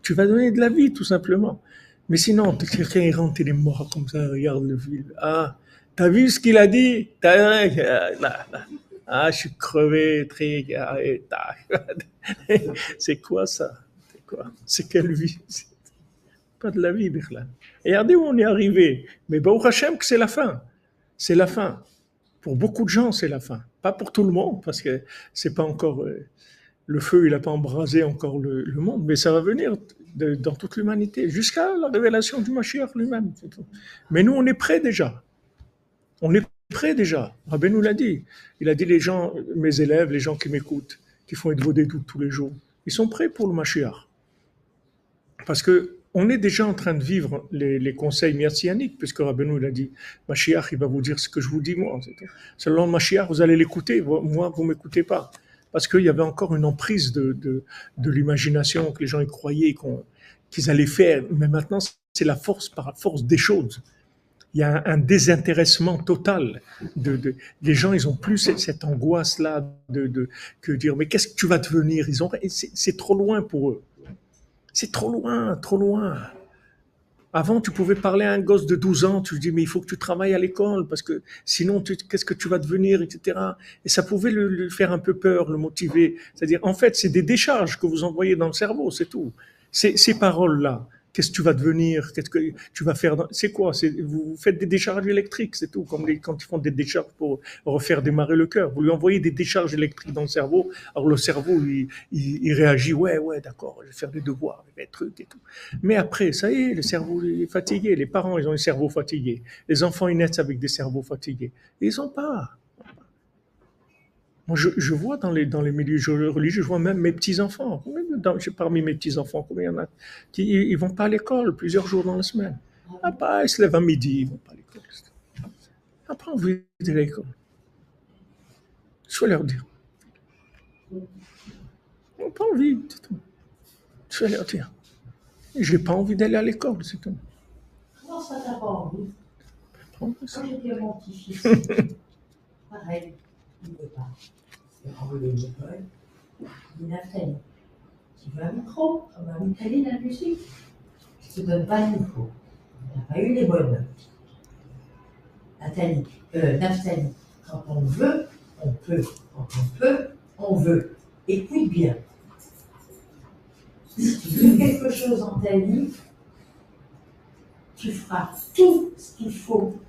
tu vas donner de la vie tout simplement. Mais sinon, quelqu'un il rentre, il est mort comme ça, regarde le film. Ah, t'as vu ce qu'il a dit? Ah, je suis crevé, c'est quoi ça? C'est quoi? C'est quelle vie? C'est pas de la vie, Birlan. Regardez où on est arrivé. Mais Baruch Hashem, que c'est la fin. C'est la fin. Pour beaucoup de gens, c'est la fin. Pas pour tout le monde, parce que c'est pas encore le feu, il n'a pas embrasé encore le monde, mais ça va venir dans toute l'humanité, jusqu'à la révélation du Mashiach lui-même. Mais nous, on est prêts déjà. On est prêts déjà. Rabbi nous l'a dit. Il a dit les gens, mes élèves, les gens qui m'écoutent, qui font être des doutes tous les jours, ils sont prêts pour le Mashiach. Parce que on est déjà en train de vivre les conseils messianiques, puisque Rabbeinu il a dit, Mashiach, il va vous dire ce que je vous dis moi. Selon Mashiach, vous allez l'écouter, moi, vous m'écoutez pas. Parce qu'il y avait encore une emprise de l'imagination, que les gens y croyaient qu'ils allaient faire. Mais maintenant, c'est la force par la force des choses. Il y a un désintéressement total. Les gens, ils ont plus cette angoisse-là que dire, mais qu'est-ce que tu vas devenir? C'est trop loin pour eux. C'est trop loin, trop loin. Avant, tu pouvais parler à un gosse de 12 ans, tu lui dis, mais il faut que tu travailles à l'école, parce que sinon, qu'est-ce que tu vas devenir, etc. Et ça pouvait lui faire un peu peur, le motiver. C'est-à-dire, en fait, c'est des décharges que vous envoyez dans le cerveau, c'est tout. Ces paroles-là, qu'est-ce que tu vas devenir, qu'est-ce que tu vas faire, c'est quoi? Vous faites des décharges électriques, c'est tout, comme quand ils font des décharges pour refaire démarrer le cœur. Vous lui envoyez des décharges électriques dans le cerveau, alors le cerveau, il réagit, ouais, d'accord, je vais faire des devoirs, des trucs et tout. Mais après, ça y est, le cerveau est fatigué, les parents, ils ont un cerveau fatigué, les enfants, ils naissent avec des cerveaux fatigués. Ils ont pas. Moi, je vois dans les milieux religieux, je vois même mes petits-enfants. Parmi mes petits-enfants, combien il y en a qui ils vont pas à l'école plusieurs jours dans la semaine. Après, ils se lèvent à midi, ils vont pas à l'école. Ils n'ont pas envie d'aller à l'école. Je vais leur dire. Ils n'ont pas envie, c'est tout. Je vais leur dire. Je n'ai pas envie d'aller à l'école, c'est tout. Comment ça, t'as pas envie? Quand j'ai dit à mon petit-fils, pareil, il ne veut pas. Il a envoyé une école. Il dit, Nathalie, tu veux un micro? On va micro la musique. Je te donne pas le micro. n'a pas eu les bonnes. Naphtali, quand on veut, on peut. Quand on peut, on veut. Écoute bien. Si tu veux quelque chose dans ta vie, tu feras tout ce qu'il faut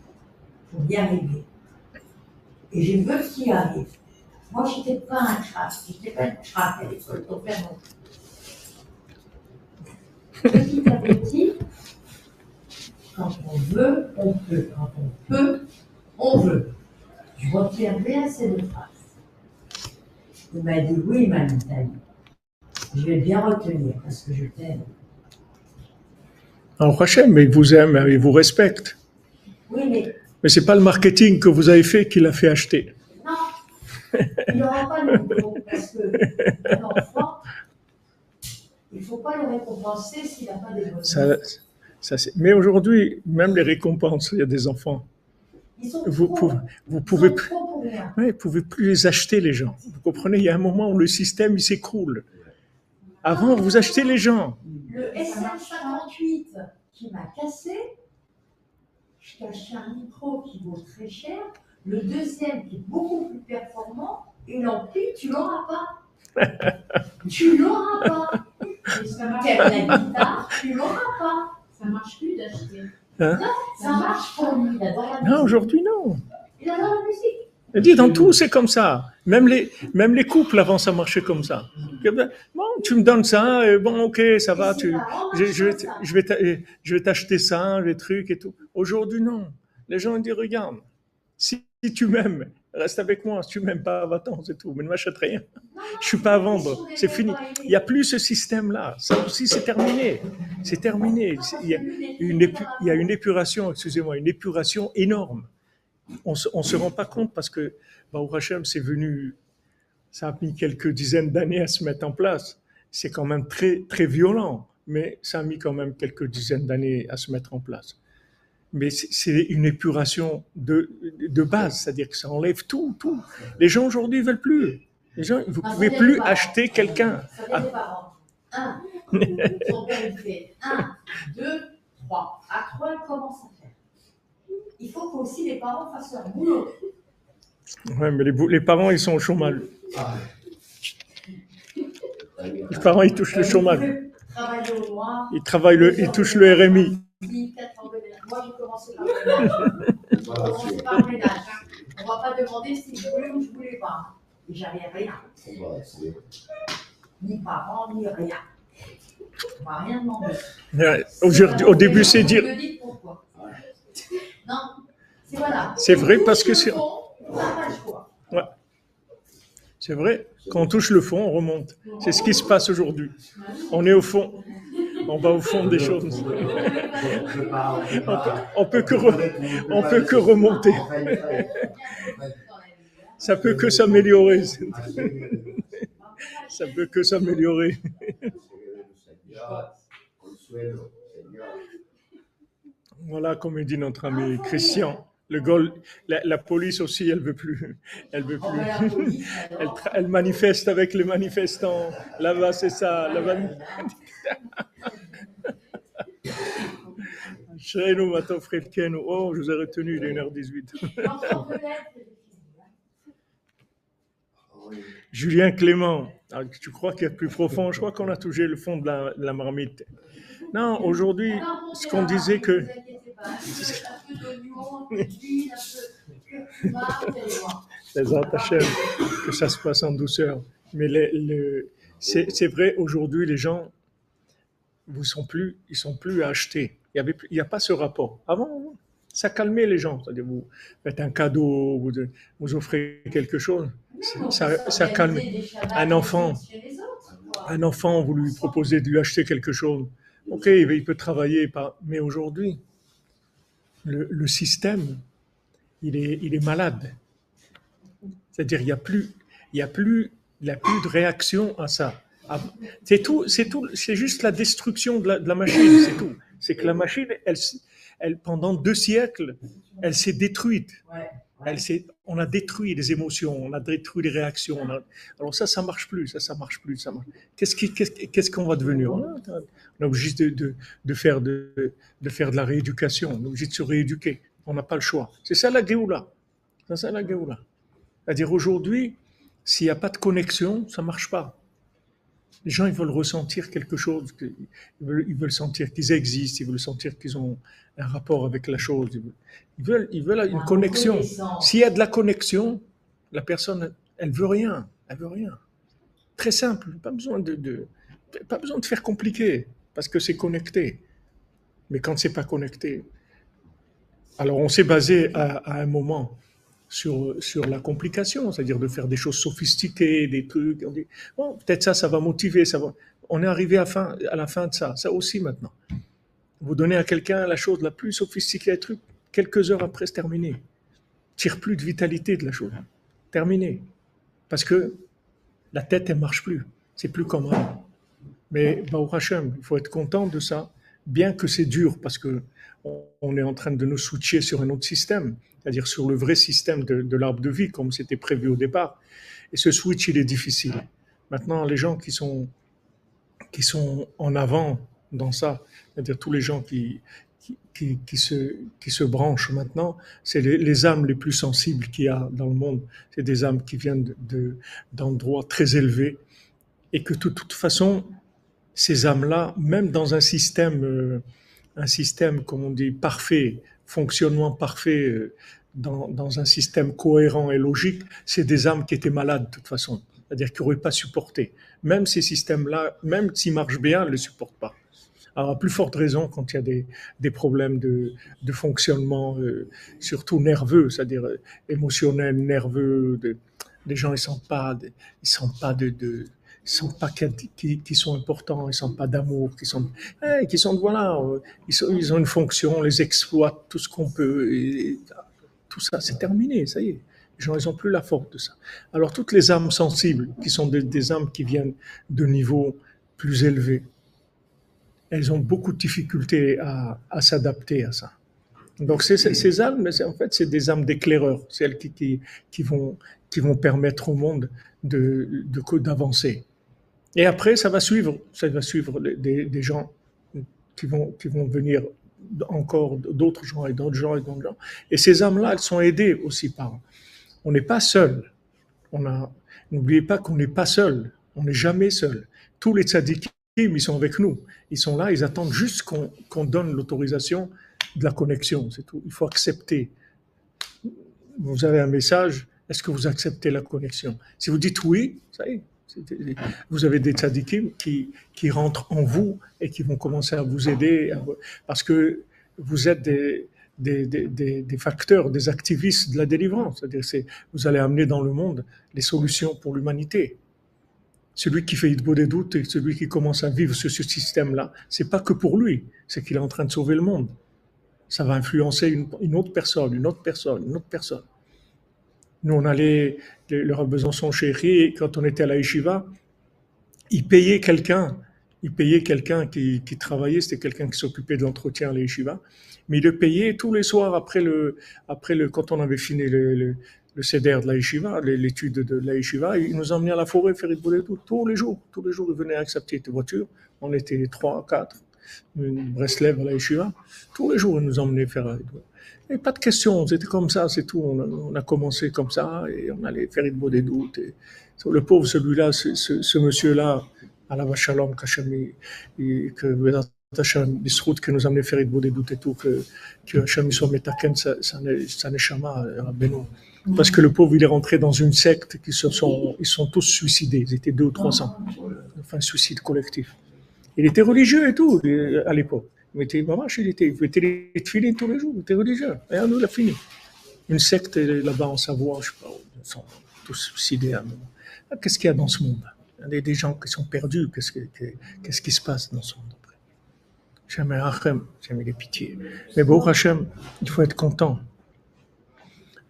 pour y arriver. Et je veux qu'il y arrive. Moi, je n'étais pas un crack. Je n'étais pas une crack à l'école, ton père non plus. Petit à petit, quand on veut, on peut. Quand on peut, on veut. Je retiens bien ces deux phrases. Il m'a dit oui, ma Nathalie. Je vais bien retenir parce que je t'aime. Alors, Hachem, il vous aime, il vous respecte. Oui, mais c'est pas le marketing que vous avez fait qui l'a fait acheter. Non, il n'aura pas le niveau parce qu'un enfant, il ne faut pas le récompenser s'il n'a pas des bonnes mais aujourd'hui, même les récompenses, il y a des enfants. Vous pouvez plus les acheter, les gens. Vous comprenez, il y a un moment où le système il s'écroule. Avant, vous achetez les gens. Le SM58 qui m'a cassé, je t'ai acheté un micro qui vaut très cher. Le deuxième qui est beaucoup plus performant, et l'ampli, tu l'auras pas. Tu l'auras pas. T'aimes la guitare, tu l'auras pas. Ça marche plus d'acheter. Hein? Non, ça marche pour lui. Il adore la musique. Non, aujourd'hui, non. Il adore la musique. Elle dit, dans tout, c'est comme ça. Même les couples, avant, ça marchait comme ça. Bon, tu me donnes ça, bon, ok, ça va, je vais t'acheter ça, les trucs et tout. Aujourd'hui, non. Les gens disent, regarde, si tu m'aimes, reste avec moi. Si tu m'aimes pas, va-t'en, c'est tout. Mais ne m'achète rien. Je suis pas à vendre. C'est fini. Il n'y a plus ce système-là. Ça aussi, c'est terminé. C'est terminé. Il y a une épuration, excusez-moi, une épuration énorme. On ne se rend pas compte parce que Baruch Hashem, ça a mis quelques dizaines d'années à se mettre en place. C'est quand même très, très violent, mais ça a mis quand même quelques dizaines d'années à se mettre en place. Mais c'est une épuration de base, c'est-à-dire que ça enlève tout. Les gens aujourd'hui ne veulent plus. Les gens, vous ne pouvez plus acheter quelqu'un. Ça vient des parents. 1, son père il fait 1, 2, 3. À 3, il commence à faire. Il faut qu'aussi les parents fassent leur boulot. Oui, mais les parents, ils sont au chômage. Les parents, ils touchent le chômage. Ils touchent le RMI. Moi, j'ai commencé par le ménage. On ne va pas demander si je voulais ou je ne voulais pas. Et j'avais rien. Ni parents, ni rien. On ne m'a rien demandé. Au début, c'est dire. Me dites pourquoi. Non, c'est voilà. C'est vrai parce que c'est. On n'a pas le choix. Ouais. C'est vrai. Quand on touche le fond, on remonte. C'est ce qui se passe aujourd'hui. On est au fond. On va au fond des choses. On peut que remonter. Ça peut que s'améliorer. Ça peut que s'améliorer. Voilà, comme dit notre ami Christian. La police aussi, elle veut plus. Elle veut plus. Elle manifeste avec les manifestants. Là-bas, c'est ça. Là-bas. Oh, je vous ai retenu, il est 1h18. Julien Clément, tu crois qu'il y a plus profond? Je crois qu'on a touché le fond de la marmite. Non, aujourd'hui, ce qu'on disait que... Les attachés, que ça se passe en douceur. Mais c'est vrai, aujourd'hui, les gens, ils sont plus à acheter. Il n'y a pas ce rapport. Avant, ça calmait les gens. C'est-à-dire, vous faites un cadeau, vous offrez quelque chose. Ça calme. Un enfant, vous lui proposez de lui acheter quelque chose. Ok, il peut travailler, mais aujourd'hui, le système, il est malade. C'est-à-dire, il n'y a plus de réaction à ça. C'est juste la destruction de la machine, c'est tout. C'est que la machine, elle, pendant 2 siècles, elle s'est détruite. On a détruit les émotions, on a détruit les réactions. Alors ça marche plus, ça marche plus. Qu'est-ce qu'on va devenir? On est obligé de faire de la rééducation, on est obligé de se rééduquer. On n'a pas le choix. C'est ça la Géoula. C'est ça la Géoula. C'est-à-dire aujourd'hui, s'il n'y a pas de connexion, ça ne marche pas. Les gens, ils veulent ressentir quelque chose, ils veulent sentir qu'ils existent, ils veulent sentir qu'ils ont un rapport avec la chose. Ils veulent une connexion. S'il y a de la connexion, la personne, elle veut rien. Elle veut rien. Très simple, pas besoin de faire compliqué, parce que c'est connecté. Mais quand c'est pas connecté, alors on s'est basé à un moment sur la complication, c'est-à-dire de faire des choses sophistiquées, des trucs. On dit, bon, peut-être ça va motiver, ça va. On est arrivé à la fin de ça aussi maintenant. Vous donnez à quelqu'un la chose la plus sophistiquée, un truc, quelques heures après, c'est terminé. Tire plus de vitalité de la chose. Terminé. Parce que la tête, elle marche plus. C'est plus comme avant. Mais, Baruch Hashem, il faut être content de ça, bien que c'est dur, parce que on est en train de nous switcher sur un autre système, c'est-à-dire sur le vrai système de l'arbre de vie, comme c'était prévu au départ. Et ce switch, il est difficile. Maintenant, les gens qui sont en avant dans ça, c'est-à-dire tous les gens qui se branchent maintenant, c'est les âmes les plus sensibles qu'il y a dans le monde. C'est des âmes qui viennent d'endroits très élevés, et que de toute façon, ces âmes-là, même dans un système, comme on dit, parfait, fonctionnement parfait, dans un système cohérent et logique, c'est des âmes qui étaient malades de toute façon, c'est-à-dire qui n'auraient pas supporté. Même ces systèmes-là, même s'ils marchent bien, ils ne les supportent pas. Alors, à plus forte raison quand il y a des problèmes de fonctionnement, surtout nerveux, c'est-à-dire émotionnel, nerveux, les gens ils sentent pas qui sont importants, ils sentent pas d'amour, qui sont voilà, ils ont une fonction, on les exploite tout ce qu'on peut, et tout ça c'est terminé, ça y est. Les gens ils ont plus la force de ça. Alors toutes les âmes sensibles, qui sont des âmes qui viennent de niveaux plus élevés, elles ont beaucoup de difficultés à s'adapter à ça. Donc ces âmes, en fait, c'est des âmes d'éclaireurs, c'est elles qui vont permettre au monde d'avancer. Et après, ça va suivre des gens qui vont venir encore, d'autres gens et d'autres gens et d'autres gens. Et ces âmes-là, elles sont aidées aussi par. On n'est pas seul. N'oubliez pas qu'on n'est pas seul. On n'est jamais seul. Tous les tzadikim, ils sont avec nous. Ils sont là, ils attendent juste qu'on donne l'autorisation de la connexion, c'est tout. Il faut accepter. Vous avez un message, est-ce que vous acceptez la connexion? Si vous dites oui, ça y est. Vous avez des tzadikim qui rentrent en vous et qui vont commencer à vous aider, parce que vous êtes des facteurs, des activistes de la délivrance. C'est-à-dire vous allez amener dans le monde les solutions pour l'humanité. Celui qui fait Hitbo des doutes et celui qui commence à vivre ce système-là, c'est pas que pour lui, c'est qu'il est en train de sauver le monde. Ça va influencer une autre personne, une autre personne, une autre personne. Nous, on allait, le Rav Besançon chéri, quand on était à la yeshiva, il payait quelqu'un qui travaillait, c'était quelqu'un qui s'occupait de l'entretien à la yeshiva, mais il le payait tous les soirs quand on avait fini le seder de la yeshiva, l'étude de la yeshiva, il nous emmenait à la forêt faire Hitbo des doutes tous les jours, il venait accepter des voitures, on était 3, 4, une Breslev à la yeshiva, tous les jours il nous emmenait faire et pas de questions, c'était comme ça, c'est tout. On a commencé comme ça et on allait faire Hitbo des doutes. Et le pauvre, celui-là, ce monsieur-là, à la Vachalom, que Hashem, que nous amenait faire Hitbo des doutes et tout, que Hashem soit metaken, ça n'est chama, Rabbeinu. Parce que le pauvre, il est rentré dans une secte ils sont tous suicidés. Ils étaient 200 ou 300. Enfin, suicide collectif. Il était religieux et tout, à l'époque. Il mettait les tefilines tous les jours, il était religieux. Et nous, il a fini. Une secte là-bas en Savoie, je ne sais pas, ils sont tous suicidés. Qu'est-ce qu'il y a dans ce monde? Il y a des gens qui sont perdus. Qu'est-ce qui se passe dans ce monde après? Jamais Hachem, jamais les pitiés. Mais Baruch Hashem, il faut être content.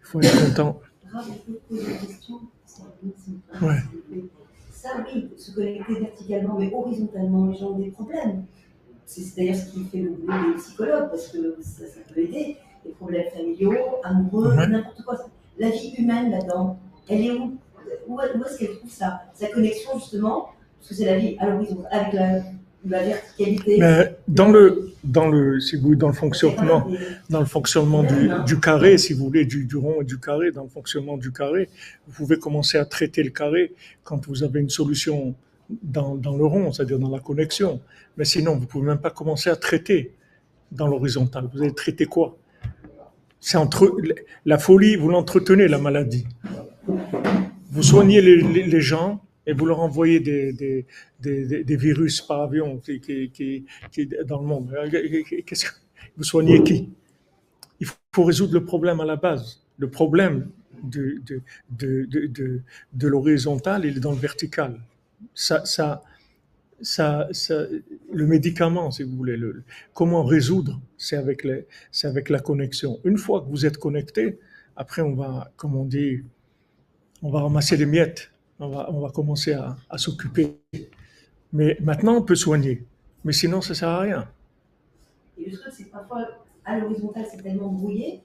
Il faut être content. Ouais. Ça, oui, se connecter verticalement, mais horizontalement, les gens ont des problèmes. C'est d'ailleurs ce qui fait le boulot des psychologues, parce que ça peut aider. Les problèmes familiaux, amoureux, n'importe quoi. la vie humaine là-dedans, elle est où? Où est-ce qu'elle trouve sa connexion justement? Parce que c'est la vie à l'horizon, avec la verticalité. Mais si vous voulez, dans le fonctionnement du carré, si vous voulez, du rond et du carré, dans le fonctionnement du carré, vous pouvez commencer à traiter le carré quand vous avez une solution dans le rond, c'est-à-dire dans la connexion. Mais sinon, vous pouvez même pas commencer à traiter dans l'horizontal. Vous allez traiter quoi? C'est la folie, vous l'entretenez, la maladie. Vous soignez les gens et vous leur envoyez des virus par avion qui dans le monde. Vous soignez qui? Il faut résoudre le problème à la base. Le problème de l'horizontal, il est dans le vertical. Le médicament, si vous voulez, comment résoudre, c'est avec la connexion. Une fois que vous êtes connecté, après on va, comme on dit, on va ramasser les miettes, on va commencer à s'occuper. Mais maintenant, on peut soigner. Mais sinon, ça ne sert à rien. Et le truc, c'est que parfois, à l'horizontale, c'est tellement brouillé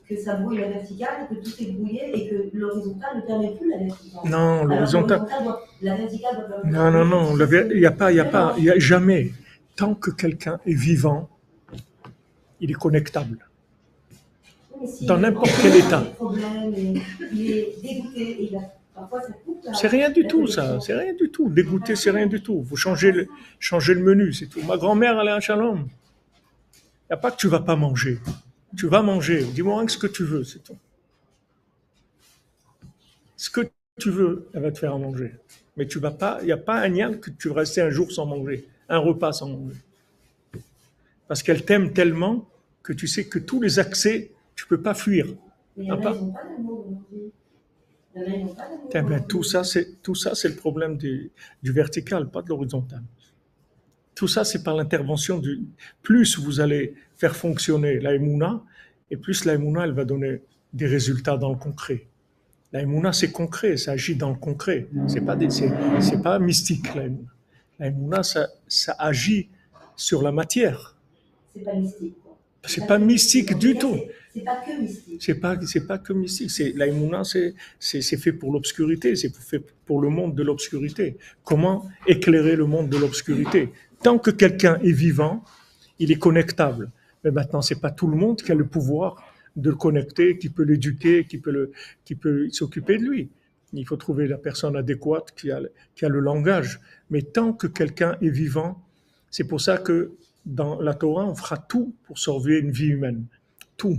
que ça brouille la verticale, que tout est brouillé et que l'horizontale ne permet plus la verticale. Non, l'horizontale. La verticale doit Non. Il n'y a jamais. Tant que quelqu'un est vivant, il est connectable. Dans n'importe quel état. Il est dégoûté et parfois ça coupe. C'est rien du tout, ça. C'est rien du tout. Dégoûté, c'est rien du tout. Vous changez le menu, c'est tout. Ma grand-mère, elle est un shalom. Il n'y a pas que tu ne vas pas manger. Tu vas manger. Dis-moi ce que tu veux, c'est tout. Ce que tu veux, elle va te faire à manger. Mais tu vas pas. Il n'y a pas un lien que tu vas rester un jour sans manger, un repas sans manger. Parce qu'elle t'aime tellement que tu sais que tous les accès, tu ne peux pas fuir. Mais il y en a, ils n'ont pas d'amour aujourd'hui. Il y en a, ils n'ont pas d'amour. Tout ça, c'est le problème du vertical, pas de l'horizontal. Tout ça, c'est par l'intervention plus vous allez faire fonctionner la Emouna, et plus la Emouna, elle va donner des résultats dans le concret. La Emouna, c'est concret, ça agit dans le concret. C'est pas mystique, la Emouna. La Emouna, ça agit sur la matière. C'est pas mystique. C'est pas mystique du tout. C'est pas que mystique. C'est pas que mystique. La Emouna, c'est fait pour l'obscurité, c'est fait pour le monde de l'obscurité. Comment éclairer le monde de l'obscurité? Tant que quelqu'un est vivant, il est connectable. Mais maintenant, c'est pas tout le monde qui a le pouvoir de le connecter, qui peut l'éduquer, qui peut s'occuper de lui. Il faut trouver la personne adéquate qui a le langage. Mais tant que quelqu'un est vivant, c'est pour ça que dans la Torah, on fera tout pour sauver une vie humaine. Tout.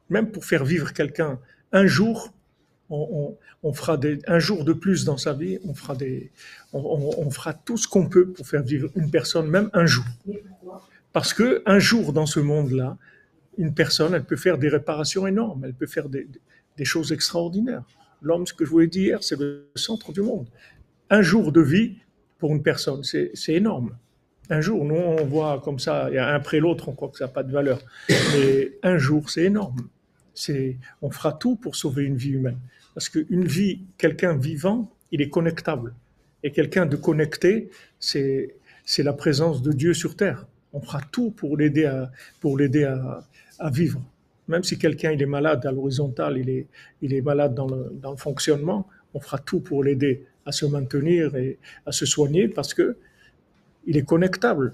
Même pour faire vivre quelqu'un un jour, on fera un jour de plus dans sa vie, on fera tout ce qu'on peut pour faire vivre une personne, même un jour. Mais pourquoi? Parce que un jour dans ce monde-là, une personne, elle peut faire des réparations énormes, elle peut faire des choses extraordinaires. L'homme, ce que je vous ai dit hier, c'est le centre du monde. Un jour de vie pour une personne, c'est énorme. Un jour, nous, on voit comme ça, il y a un après l'autre, on croit que ça n'a pas de valeur. Mais un jour, c'est énorme. On fera tout pour sauver une vie humaine. Parce qu'une vie, quelqu'un vivant, il est connectable. Et quelqu'un de connecté, c'est la présence de Dieu sur terre. On fera tout pour l'aider à vivre. Même si quelqu'un il est malade à l'horizontale, il est malade dans le fonctionnement, on fera tout pour l'aider à se maintenir et à se soigner parce que il est connectable.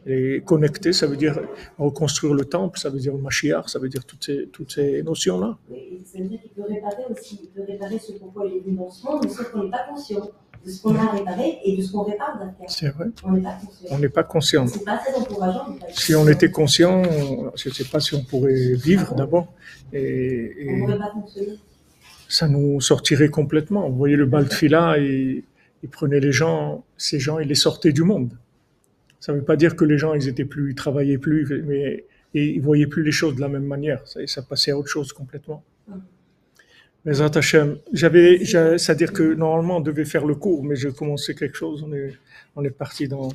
Et connecté, ça veut dire reconstruire le temple, ça veut dire le Mashiach, ça veut dire toutes ces notions-là. Oui, ça veut dire qu'il peut réparer aussi, il peut réparer ce pourquoi il est venu dans ce monde, mais sauf qu'on n'est pas conscient de ce qu'on a réparé et de ce qu'on répare derrière. C'est vrai. On n'est pas conscient. On n'est pas conscient. C'est pas très encourageant. Si on était conscient, je ne sais pas si on pourrait vivre d'abord. On ne pourrait pas fonctionner. Ça nous sortirait complètement. Vous voyez le bal de fila, il prenait ces gens, il les sortait du monde. Ça ne veut pas dire que les gens, ils travaillaient plus, mais ils voyaient plus les choses de la même manière. Ça passait à autre chose complètement. Mais Hashem, c'est-à-dire que normalement on devait faire le cours, mais j'ai commencé quelque chose. On est parti dans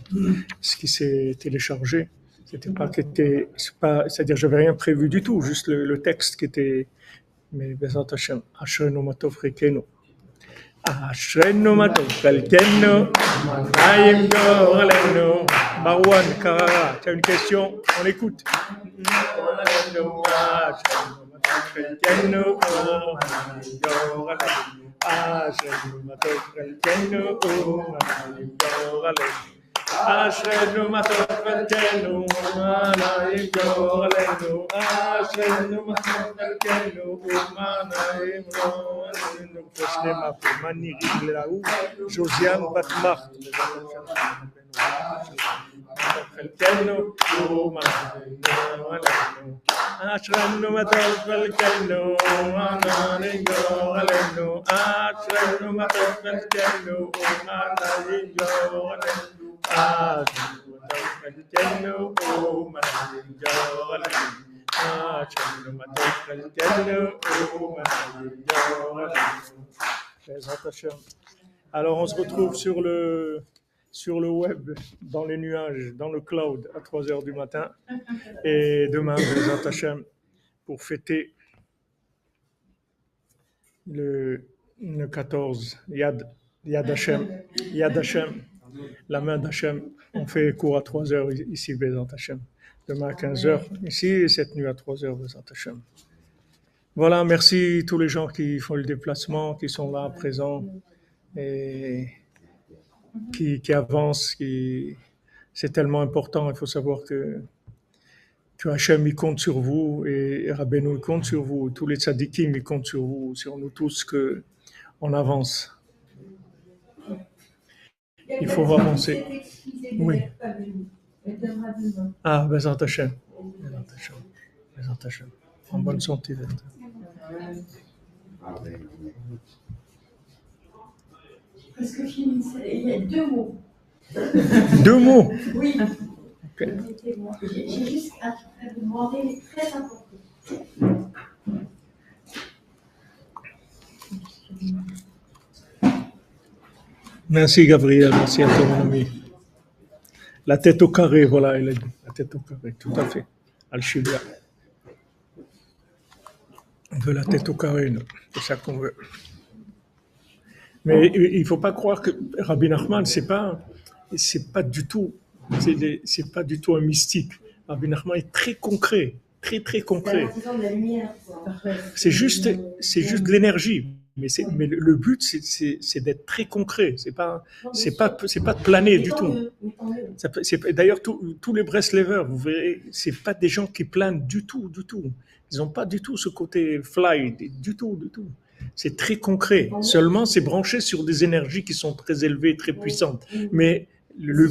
ce qui s'est téléchargé. C'est-à-dire j'avais rien prévu du tout, juste le texte qui était. Mais Hashem, Ashrenu Matov Rikenu. Ashrenu Matov Rikenu. Ayim Gorelenu. Marwan Karara, tu as une question? On écoute. חלקנו ומנה ימכור עלינו. אשרינו מה טוב חלקנו ומנה ימכור עלינו. אשרינו מה טוב חלקנו ומנה ימכור עלינו. אשרינו מה טוב חלקנו ומנה ימכור עלינו. כשלמה פרמני רגלהו ז'וזיאן בת מחט. חלקנו ומנה ימכור עלינו. אשרינו מה טוב חלקנו ומנה ימכור עלינו. אשרינו מה טוב חלקנו ומנה ימכור עלינו. חלקנו ומנה ימכור עלינו. Alors on se retrouve sur le web, dans les nuages, dans le cloud à 3h du matin et demain Bezrat Hashem pour fêter le 14 Yad Hashem, la main d'Hashem. On fait cours à 3h ici Bezrat Hashem. Demain à 15h ici et cette nuit à 3h Bezrat Hashem. Voilà, merci tous les gens qui font le déplacement, qui sont là présents et qui avancent. C'est tellement important. Il faut savoir que Hachem il compte sur vous et Rabbeinu il compte sur vous. Tous les tzadikim ils comptent sur vous, sur nous tous qu'on avance. Il faut avancer. Oui. Ah, Bezrat Hashem. Bezrat Hashem. En bonne santé. Presque fini. Il y a 2 mots. 2 mots? Oui. Okay. J'ai juste à vous demander, mais très important. Merci Gabriel, merci à toi mon ami. La tête au carré, voilà, il a dit. La tête au carré, tout à fait. Al-Shibia. On veut la tête au carré, nous. C'est ça qu'on veut. Mais il ne faut pas croire que Rabbi Nachman, c'est pas du tout un mystique. Rabbi Nachman est très concret, très concret. C'est juste de l'énergie. Mais le but, c'est d'être très concret. C'est pas de planer du tout. D'ailleurs, tous les Breslevers, vous verrez, c'est pas des gens qui planent du tout. Ils n'ont pas du tout ce côté fly, du tout. C'est très concret. Seulement, c'est branché sur des énergies qui sont très élevées, très puissantes. Mais le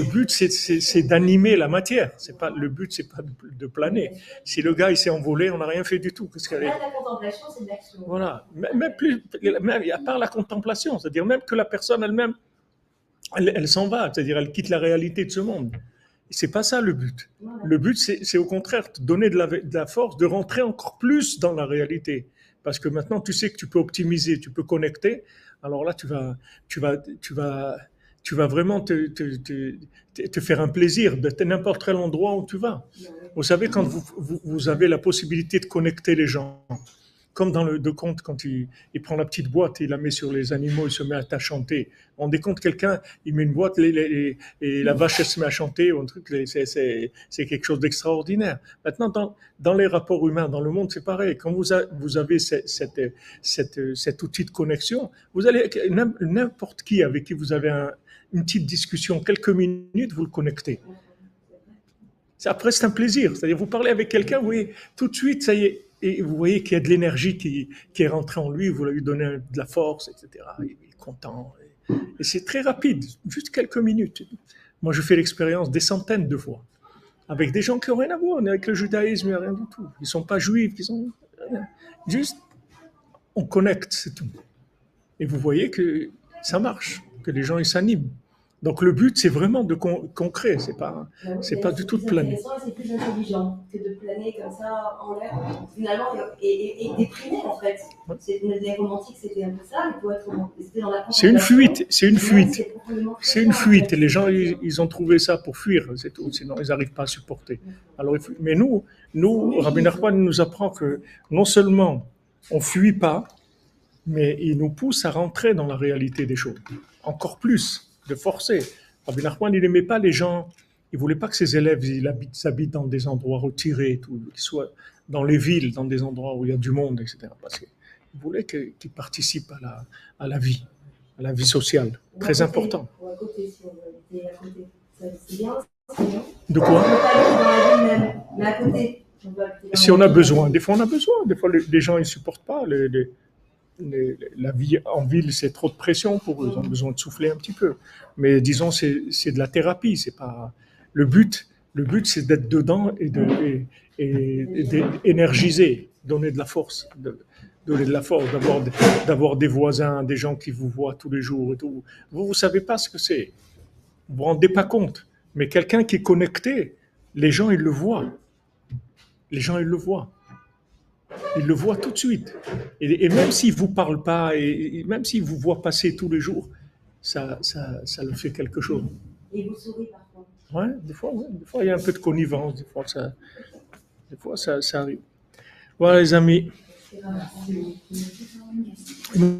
but, c'est d'animer la matière. Le but, c'est pas de planer. Si le gars il s'est envolé, on n'a rien fait du tout. La contemplation, c'est de l'action. Voilà. Même à part la contemplation, c'est-à-dire même que la personne elle-même, elle s'en va, c'est-à-dire elle quitte la réalité de ce monde. C'est pas ça le but. Le but, c'est au contraire de donner de la force, de rentrer encore plus dans la réalité. Parce que maintenant, tu sais que tu peux optimiser, tu peux connecter. Alors là, tu vas vraiment te faire un plaisir de n'importe quel endroit où tu vas. Vous savez, quand vous avez la possibilité de connecter les gens, comme dans le de conte, quand il prend la petite boîte et il la met sur les animaux, il se met à chanter. On décompte quelqu'un, il met une boîte et la vache elle se met à chanter, un truc, c'est quelque chose d'extraordinaire. Maintenant, dans les rapports humains, dans le monde, c'est pareil. Quand vous avez cet outil de connexion, vous allez n'importe qui avec qui vous avez une petite discussion, quelques minutes, vous le connectez. Après, c'est un plaisir. C'est-à-dire, vous parlez avec quelqu'un, vous voyez, tout de suite, ça y est, et vous voyez qu'il y a de l'énergie qui est rentrée en lui, vous lui donnez de la force, etc. Il est content. Et c'est très rapide, juste quelques minutes. Moi, je fais l'expérience des centaines de fois, avec des gens qui n'ont rien à voir, avec le judaïsme, il n'y a rien du tout. Ils ne sont pas juifs, ils sont rien. Juste, on connecte, c'est tout. Et vous voyez que ça marche, que les gens ils s'animent. Donc le but, c'est vraiment de concret, c'est pas du tout de planer. C'est plus intelligent que de planer comme ça en l'air, finalement, et déprimer en fait. Les romantiques, c'était un peu ça, mais pour être c'était dans la c'est une fuite. C'est une fuite. Et les gens, ils ont trouvé ça pour fuir, c'est tout. Sinon, ils n'arrivent pas à supporter. Alors, mais nous, Rabbi Nachman nous apprend que non seulement on fuit pas, mais il nous pousse à rentrer dans la réalité des choses. Encore plus. De forcer. Rabbi Nachman, il n'aimait pas les gens il voulait pas que ses élèves s'habitent dans des endroits retirés, et tout, qu'ils soient dans les villes, dans des endroits où il y a du monde, etc. Parce qu'il voulait qu'ils participent à à la vie sociale. Très important. Ou à côté, si on veut habiter à côté. C'est bien, c'est bien. De On quoi? peut pas habiter dans la ville même, mais à côté. On peut habiter dans Si la on a ville. besoin, des fois on a besoin. Des fois les gens ils supportent pas la vie en ville, c'est trop de pression pour eux. Ils ont besoin de souffler un petit peu. Mais disons, c'est de la thérapie. C'est pas le but. Le but, c'est d'être dedans et d'énergiser, donner de la force, donner de la force, d'avoir des voisins, des gens qui vous voient tous les jours et tout. Vous savez pas ce que c'est. Vous vous rendez pas compte. Mais quelqu'un qui est connecté, les gens, ils le voient. Les gens, ils le voient. Ils le voient tout de suite. Et même s'ils ne vous parlent pas, et même s'ils vous voient passer tous les jours, ça le fait quelque chose. Et vous souriez parfois. Ouais, des fois, il y a un peu de connivence, des fois, ça arrive. Voilà, les amis.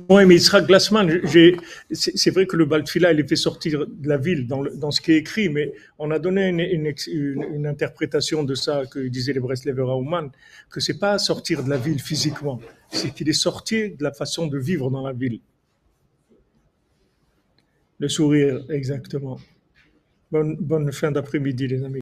Moi, mais Yitzhak Glassman, c'est vrai que le Baltfila, il est fait sortir de la ville dans ce qui est écrit, mais on a donné une interprétation de ça que disait les Breslever Aumann, que c'est pas sortir de la ville physiquement, c'est qu'il est sorti de la façon de vivre dans la ville. Le sourire, exactement. Bonne fin d'après-midi, les amis.